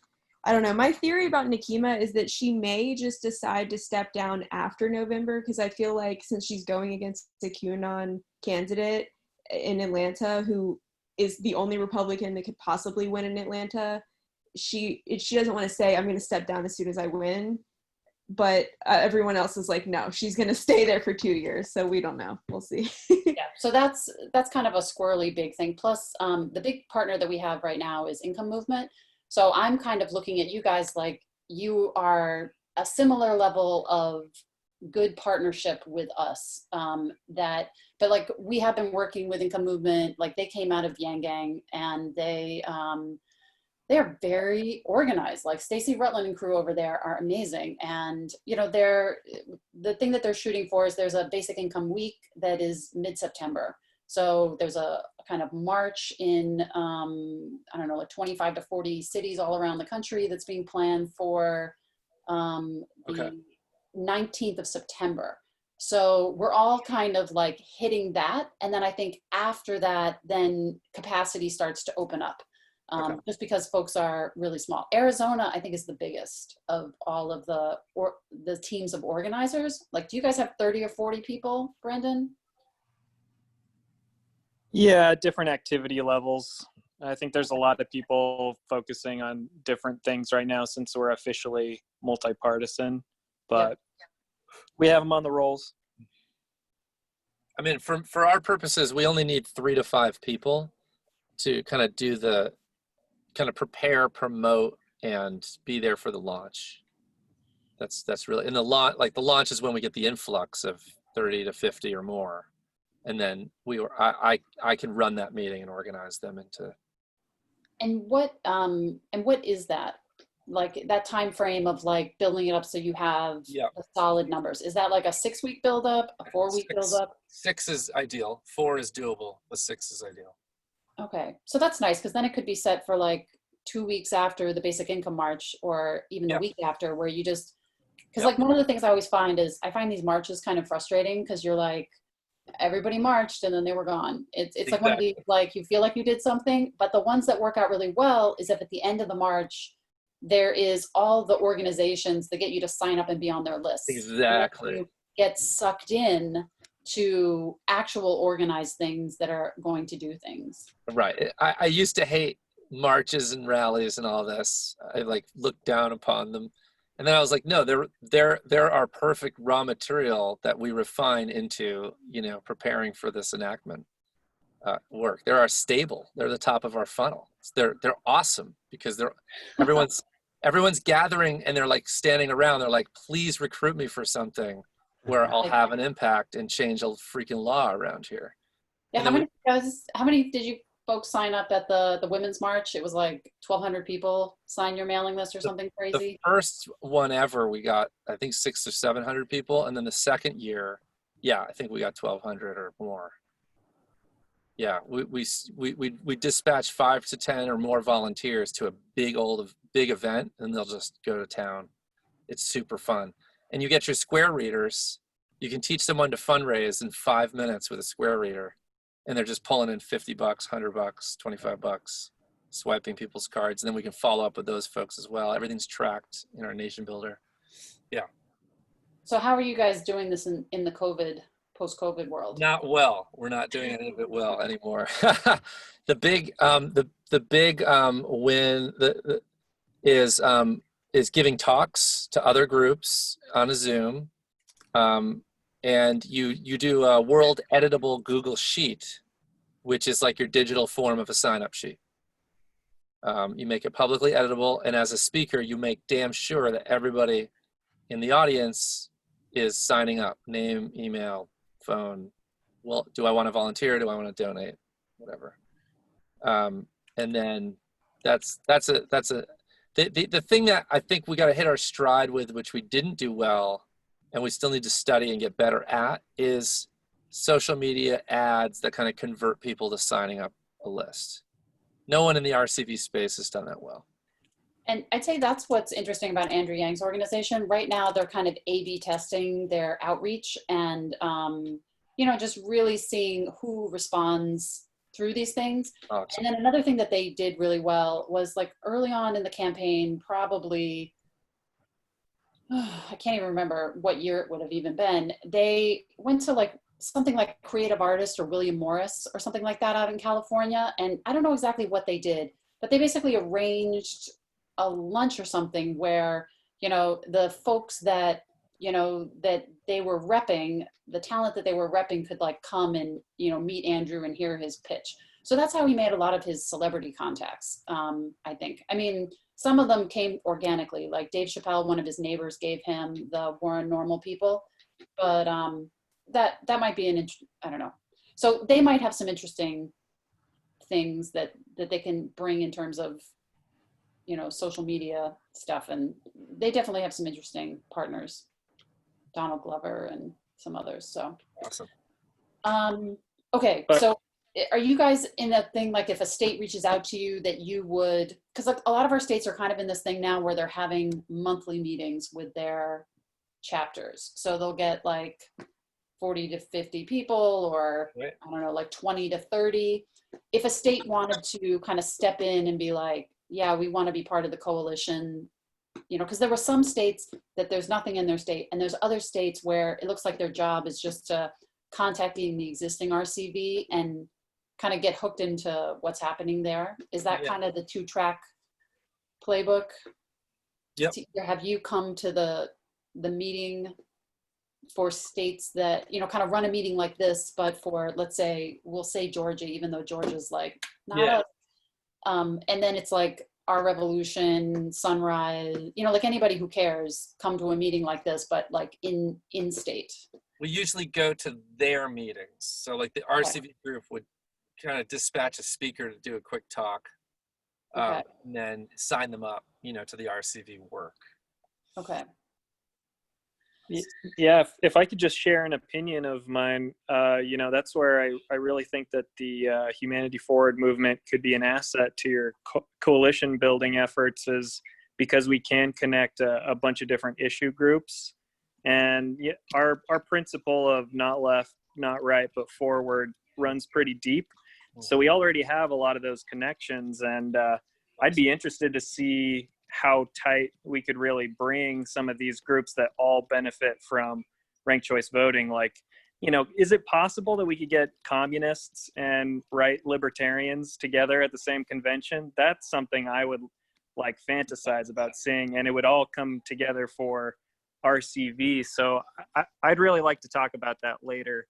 I don't know, my theory about Nikema is that she may just decide to step down after November, because I feel like since she's going against a QAnon candidate in Atlanta, who is the only Republican that could possibly win in Atlanta, she doesn't want to say, I'm going to step down as soon as I win. But everyone else is like, no, she's going to stay there for 2 years. So we don't know. We'll see. So that's kind of a squirrely big thing. Plus, the big partner that we have right now is Income Movement. So I'm kind of looking at you guys like you are a similar level of good partnership with us. But like we have been working with Income Movement, like they came out of Yang Gang, and they're very organized. Like Stacy Rutland and crew over there are amazing. And, the thing that they're shooting for is there's a basic income week that is mid-September. So there's a kind of march in, 25 to 40 cities all around the country that's being planned for the 19th of September. So we're all kind of like hitting that. And then I think after that, then capacity starts to open up. Just because folks are really small. Arizona, I think, is the biggest of all of the teams of organizers. Like, do you guys have 30 or 40 people, Brendan? Yeah, different activity levels. I think there's a lot of people focusing on different things right now since we're officially multi-partisan, but we have them on the rolls. I mean, for our purposes, we only need 3 to 5 people to kind of do prepare, promote, and be there for the launch. That's really, and the launch is when we get the influx of 30 to 50 or more, and then I can run that meeting and organize them into. And what is that? Like that time frame of like building it up so you have Yeah. the solid numbers. Is that like a 6-week buildup, a 4-week buildup? 6 is ideal. 4 is doable, but 6 is ideal. Okay, so that's nice because then it could be set for like 2 weeks after the basic income march, or even the week after, where you just, because like one of the things I always find is I find these marches kind of frustrating because you're like, everybody marched and then they were gone. It's like one of these, like you feel like you did something, but the ones that work out really well is if at the end of the march there is all the organizations that get you to sign up and be on their list. Exactly. You get sucked in to actual organized things that are going to do things. Right. I used to hate marches and rallies and all this. I like looked down upon them. And then I was like, no, there are perfect raw material that we refine into, preparing for this enactment work. They are stable. They're the top of our funnel. They're awesome because everyone's gathering and they're like standing around. They're like, please recruit me for something where I'll have an impact and change a freaking law around here. Yeah. How many did you folks sign up at the Women's March? It was like 1,200 people sign your mailing list or something crazy. The first one ever, we got, I think 600 or 700 people. And then the second year, I think we got 1,200 or more. Yeah, we dispatch 5 to 10 or more volunteers to a big event, and they'll just go to town. It's super fun. And you get your square readers. You can teach someone to fundraise in 5 minutes with a square reader. And they're just pulling in $50, $100, $25, swiping people's cards. And then we can follow up with those folks as well. Everything's tracked in our Nation Builder. Yeah. So how are you guys doing this in the post-COVID world? Not well. We're not doing any of it well anymore. The big win is giving talks to other groups on a Zoom. And you do a world editable Google Sheet, which is like your digital form of a sign-up sheet. You make it publicly editable, and as a speaker, you make damn sure that everybody in the audience is signing up, name, email, phone. Well, do I want to volunteer? Do I want to donate? Whatever. And then the thing that I think we got to hit our stride with, which we didn't do well, and we still need to study and get better at, is social media ads that kind of convert people to signing up a list. No one in the RCV space has done that well. And I'd say that's what's interesting about Andrew Yang's organization. Right now, they're kind of A/B testing their outreach and, just really seeing who responds through these things. Awesome. And then another thing that they did really well was like early on in the campaign, probably, I can't even remember what year it would have even been. They went to like something like Creative Artist or William Morris or something like that out in California. And I don't know exactly what they did, but they basically arranged a lunch or something where, the folks that, that they were repping, the talent that they were repping could like come and, meet Andrew and hear his pitch. So that's how he made a lot of his celebrity contacts, I think. I mean, some of them came organically, like Dave Chappelle, one of his neighbors gave him the Warren Normal People, but that might be I don't know. So they might have some interesting things that they can bring in terms of, social media stuff. And they definitely have some interesting partners, Donald Glover and some others. So awesome. Okay, so are you guys in a thing, like if a state reaches out to you that you would, because like a lot of our states are kind of in this thing now where they're having monthly meetings with their chapters. So they'll get like 40 to 50 people or right. I don't know, like 20 to 30. If a state wanted to kind of step in and be like, yeah, we want to be part of the coalition, because there were some states that there's nothing in their state, and there's other states where it looks like their job is just to contacting the existing RCV and kind of get hooked into what's happening there. Is that kind of the 2-track playbook? Yep. Have you come to the meeting for states that, kind of run a meeting like this, but for, let's say, we'll say Georgia, even though Georgia's like, not us. And then it's like, Our Revolution, Sunrise, you know, like anybody who cares, come to a meeting like this, but like in state. We usually go to their meetings. So like the RCV group would kind of dispatch a speaker to do a quick talk, Okay. and then sign them up, you know, to the RCV work. Okay. Yeah, if I could just share an opinion of mine, you know, that's where I really think that the Humanity Forward movement could be an asset to your coalition building efforts, is because we can connect a bunch of different issue groups. And our principle of not left, not right, but forward runs pretty deep. So we already have a lot of those connections, and I'd be interested to see how tight we could really bring some of these groups that all benefit from ranked choice voting. Like, you know, is it possible that we could get communists and right libertarians together at the same convention? That's something I would like fantasize about seeing, and it would all come together for RCV. So I'd really like to talk about that later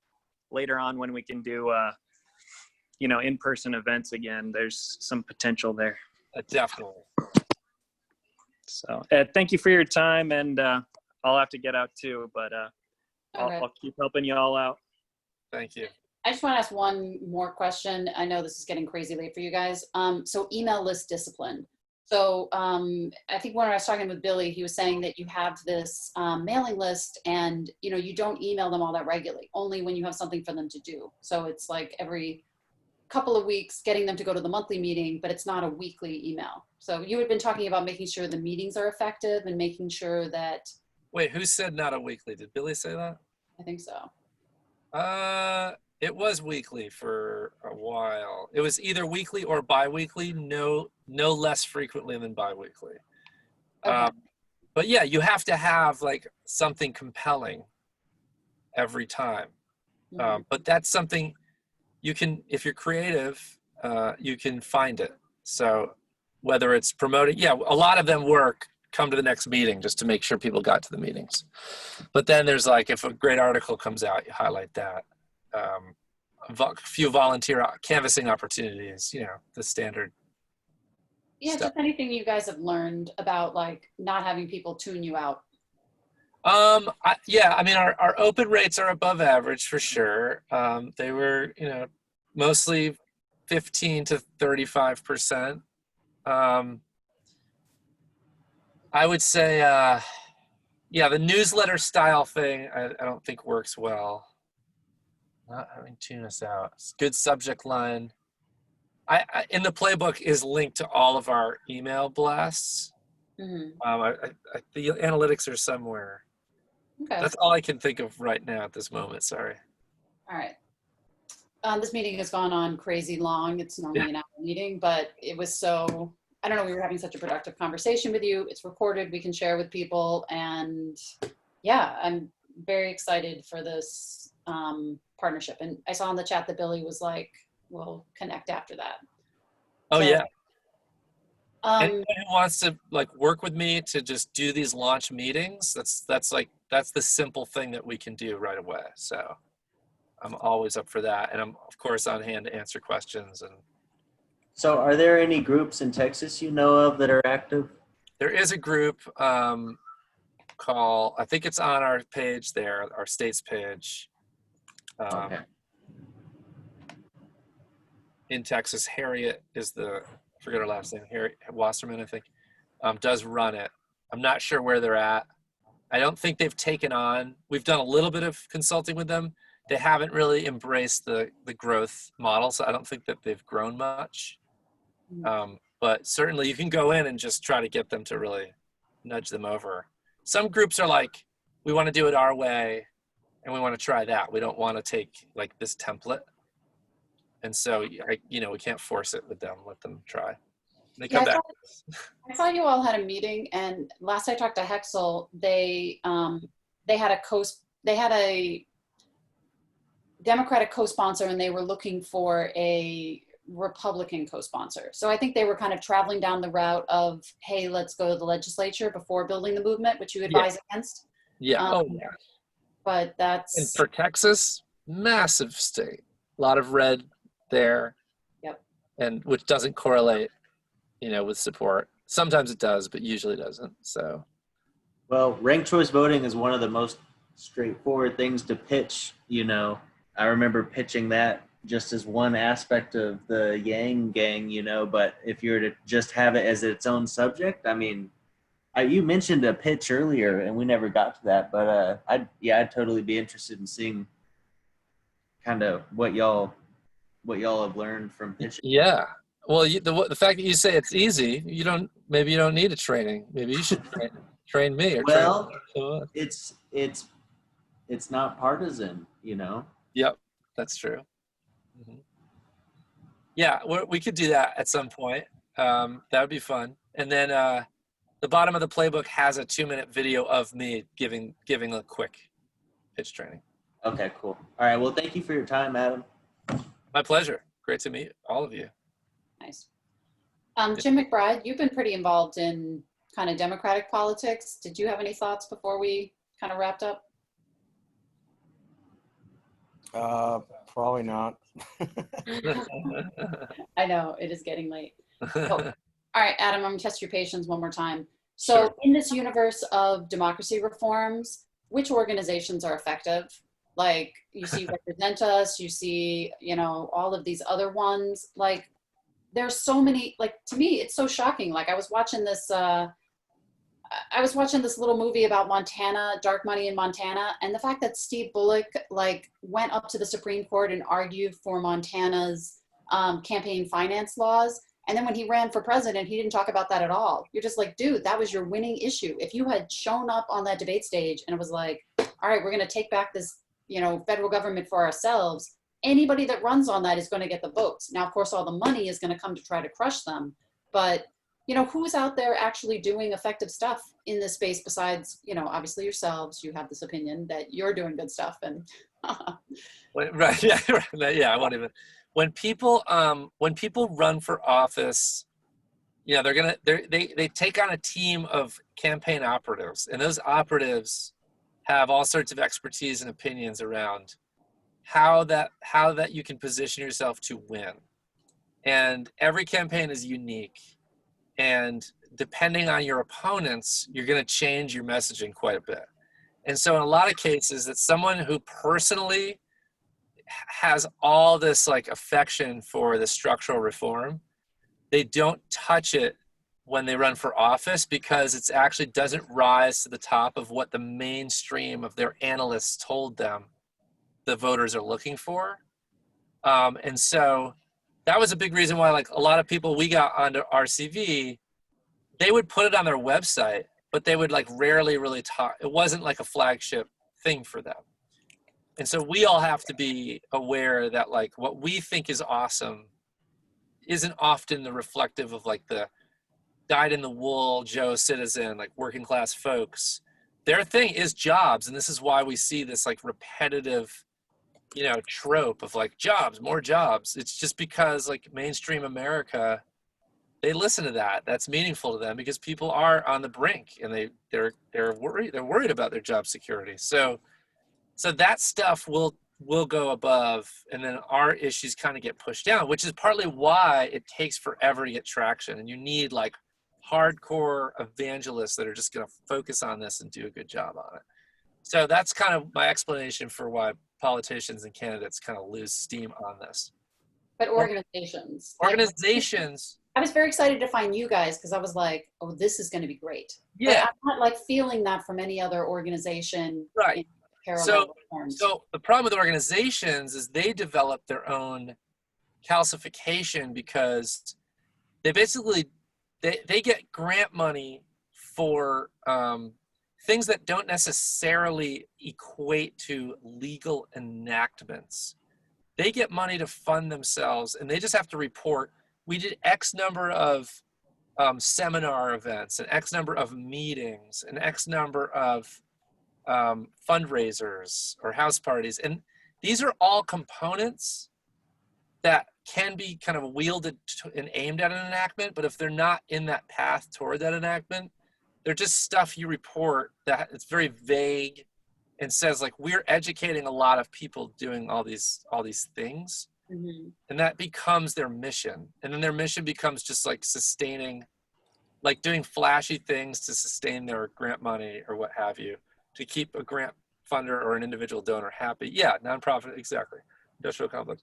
on when we can do you know, in-person events again. There's some potential there. Definitely. So thank you for your time, and I'll have to get out too, but I'll keep helping you all out. Thank you. I just want to ask one more question. I know this is getting crazy late for you guys. So email list discipline. So I think when I was talking with Billy, he was saying that you have this mailing list, and you know, you don't email them all that regularly, only when you have something for them to do. So it's like every couple of weeks getting them to go to the monthly meeting, but it's not a weekly email. So you had been talking about making sure the meetings are effective and making sure that. Wait, who said not a weekly? Did Billy say that? I think so. It was weekly for a while. It was either weekly or bi-weekly, no less frequently than bi-weekly. Okay. But yeah, you have to have like something compelling every time. But that's something you can, if you're creative, you can find it. So whether it's promoting, yeah, a lot of them come to the next meeting just to make sure people got to the meetings. But then there's like, if a great article comes out, you highlight that. A few volunteer canvassing opportunities, you know, the standard. Yeah, stuff. just anything you guys have learned about like not having people tune you out. Yeah, I mean, our open rates are above average for sure. They were, you know, mostly 15 to 35%. I would say, yeah, the newsletter style thing, I don't think works well. Not having tune us out. It's good subject line. I in the playbook is linked to all of our email blasts. Mm-hmm. The analytics are somewhere. Okay. That's all I can think of right now at this moment. Sorry. All right. This meeting has gone on crazy long. It's normally an hour meeting, but it was so, I don't know, we were having such a productive conversation with you. It's recorded, we can share with people. And yeah, I'm very excited for this partnership. And I saw in the chat that Billy was like, we'll connect after that. Oh, so, yeah. Anyone who wants to like work with me to just do these launch meetings, that's the simple thing that we can do right away. So I'm always up for that. And I'm of course on hand to answer questions. And So are there any groups in Texas you know of that are active? there is a group called, I think it's on our page there, our states page. Okay. In Texas, Harriet is I forget her last name, Harriet Wasserman, I think, does run it. I'm not sure where they're at. I don't think they've taken on, we've done a little bit of consulting with them. They haven't really embraced the growth model, so I don't think that they've grown much. But certainly you can go in and just try to get them to really nudge them over. Some groups are like, we want to do it our way, and we want to try that. We don't want to take like this template. And so, you know, we can't force it with them, let them try. They come back. I saw you all had a meeting, and last I talked to Hexel, they had a Democratic co-sponsor, and they were looking for a Republican co-sponsor. So I think they were kind of traveling down the route of, hey, let's go to the legislature before building the movement, which you advise against. Yeah. But that's. And for Texas, massive state, a lot of red there. Yep. And which doesn't correlate you know, with support. Sometimes it does, but usually doesn't. So, Well, ranked choice voting is one of the most straightforward things to pitch. You know, I remember pitching that just as one aspect of the Yang gang, you know, but if you were to just have it as its own subject, I mean, you mentioned a pitch earlier and we never got to that, but I'd totally be interested in seeing kind of what y'all have learned from pitching. yeah. Well, the fact that you say it's easy, maybe you don't need a training. Maybe you should train me or Well, train someone. it's not partisan, you know. Yep, that's true. Mm-hmm. Yeah, we could do that at some point. That would be fun. And then the bottom of the playbook has a 2-minute video of me giving a quick pitch training. Okay, cool. All right. Well, thank you for your time, Adam. My pleasure. Great to meet all of you. Nice. Jim McBride, you've been pretty involved in kind of Democratic politics. Did you have any thoughts before we kind of wrapped up? Probably not. I know, it is getting late. Oh, all right, Adam, I'm gonna test your patience one more time. So sure. In this universe of democracy reforms, which organizations are effective? Like you see Represent Us, you see, you know, all of these other ones. Like there's so many, like to me, it's so shocking. Like I was watching this little movie about Montana, dark money in Montana, and the fact that Steve Bullock like went up to the Supreme Court and argued for Montana's campaign finance laws. And then when he ran for president, he didn't talk about that at all. You're just like, dude, that was your winning issue. If you had shown up on that debate stage and it was like, all right, we're going to take back this, you know, federal government for ourselves, anybody that runs on that is going to get the votes. Now, of course, all the money is going to come to try to crush them. But, you know, who's out there actually doing effective stuff in this space besides, you know, obviously yourselves? You have this opinion that you're doing good stuff. And right. Yeah. Yeah. I won't even. When people run for office, you know, they take on a team of campaign operatives, and those operatives have all sorts of expertise and opinions around how that you can position yourself to win. And every campaign is unique, and depending on your opponents, you're going to change your messaging quite a bit. And so in a lot of cases, it's someone who personally has all this like affection for the structural reform. They don't touch it when they run for office because it actually doesn't rise to the top of what the mainstream of their analysts told them the voters are looking for. And so that was a big reason why like a lot of people we got onto RCV, they would put it on their website, but they would like rarely really talk. It wasn't like a flagship thing for them. And so we all have to be aware that like what we think is awesome isn't often the reflective of like the dyed-in-the-wool Joe citizen, like working class folks. Their thing is jobs, and this is why we see this like repetitive, you know, trope of like jobs, more jobs. It's just because like mainstream America, they listen to that. That's meaningful to them because people are on the brink and they're worried about their job security. So that stuff will go above, and then our issues kind of get pushed down, which is partly why it takes forever to get traction. And you need like hardcore evangelists that are just going to focus on this and do a good job on it. So that's kind of my explanation for why politicians and candidates kind of lose steam on this. But organizations. Organizations. I was very excited to find you guys because I was like, oh, this is going to be great. Yeah. But I'm not like feeling that from any other organization. Right. So the problem with organizations is they develop their own calcification because they basically they get grant money for things that don't necessarily equate to legal enactments. They get money to fund themselves, and they just have to report, we did X number of seminar events, and X number of meetings, and X number of fundraisers or house parties. And these are all components that can be kind of wielded and aimed at an enactment, but if they're not in that path toward that enactment, they're just stuff you report that it's very vague and says like, we're educating a lot of people doing all these things, And that becomes their mission. And then their mission becomes just like sustaining, like doing flashy things to sustain their grant money or what have you, to keep a grant funder or an individual donor happy. Yeah, nonprofit, exactly. Industrial complex.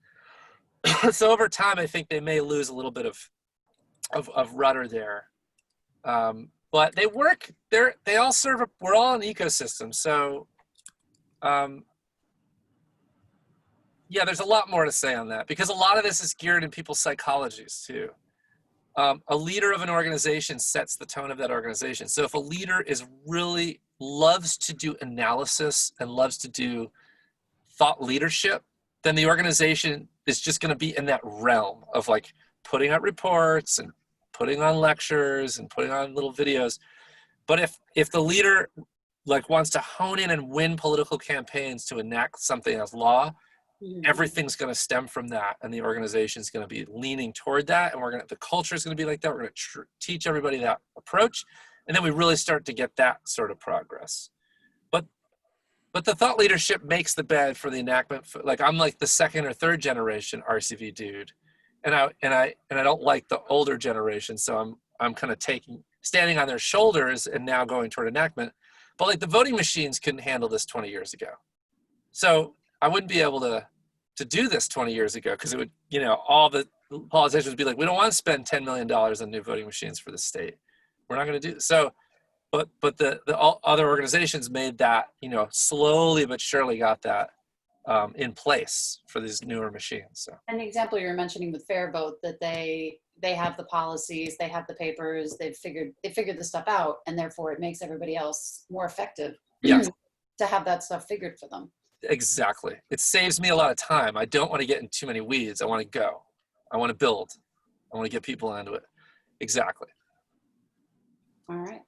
So over time, I think they may lose a little bit of rudder there. But they work, they all serve, we're all an ecosystem. So yeah, there's a lot more to say on that, because a lot of this is geared in people's psychologies too. A leader of an organization sets the tone of that organization. So if a leader is really loves to do analysis and loves to do thought leadership, then the organization is just going to be in that realm of like putting out reports and putting on lectures and putting on little videos. But if the leader like wants to hone in and win political campaigns to enact something as law, everything's going to stem from that, and the organization is going to be leaning toward that, and the culture is going to be like that. We're going to teach everybody that approach, and then we really start to get that sort of progress. But the thought leadership makes the bed for the enactment. Like I'm like the second or third generation RCV dude, and I don't like the older generation, so I'm kind of standing on their shoulders and now going toward enactment. But like the voting machines couldn't handle this 20 years ago, so I wouldn't be able to do this 20 years ago, because it would, all the politicians would be like, we don't want to spend $10 million on new voting machines for the state. We're not going to do this. So, but the other organizations made that, slowly but surely got that in place for these newer machines. So. An example you were mentioning with Fair Vote, that they have the policies, they have the papers, they figured this stuff out, and therefore it makes everybody else more effective to have that stuff figured for them. Exactly. It saves me a lot of time. I don't want to get in too many weeds. I want to go. I want to build. I want to get people into it. Exactly. All right.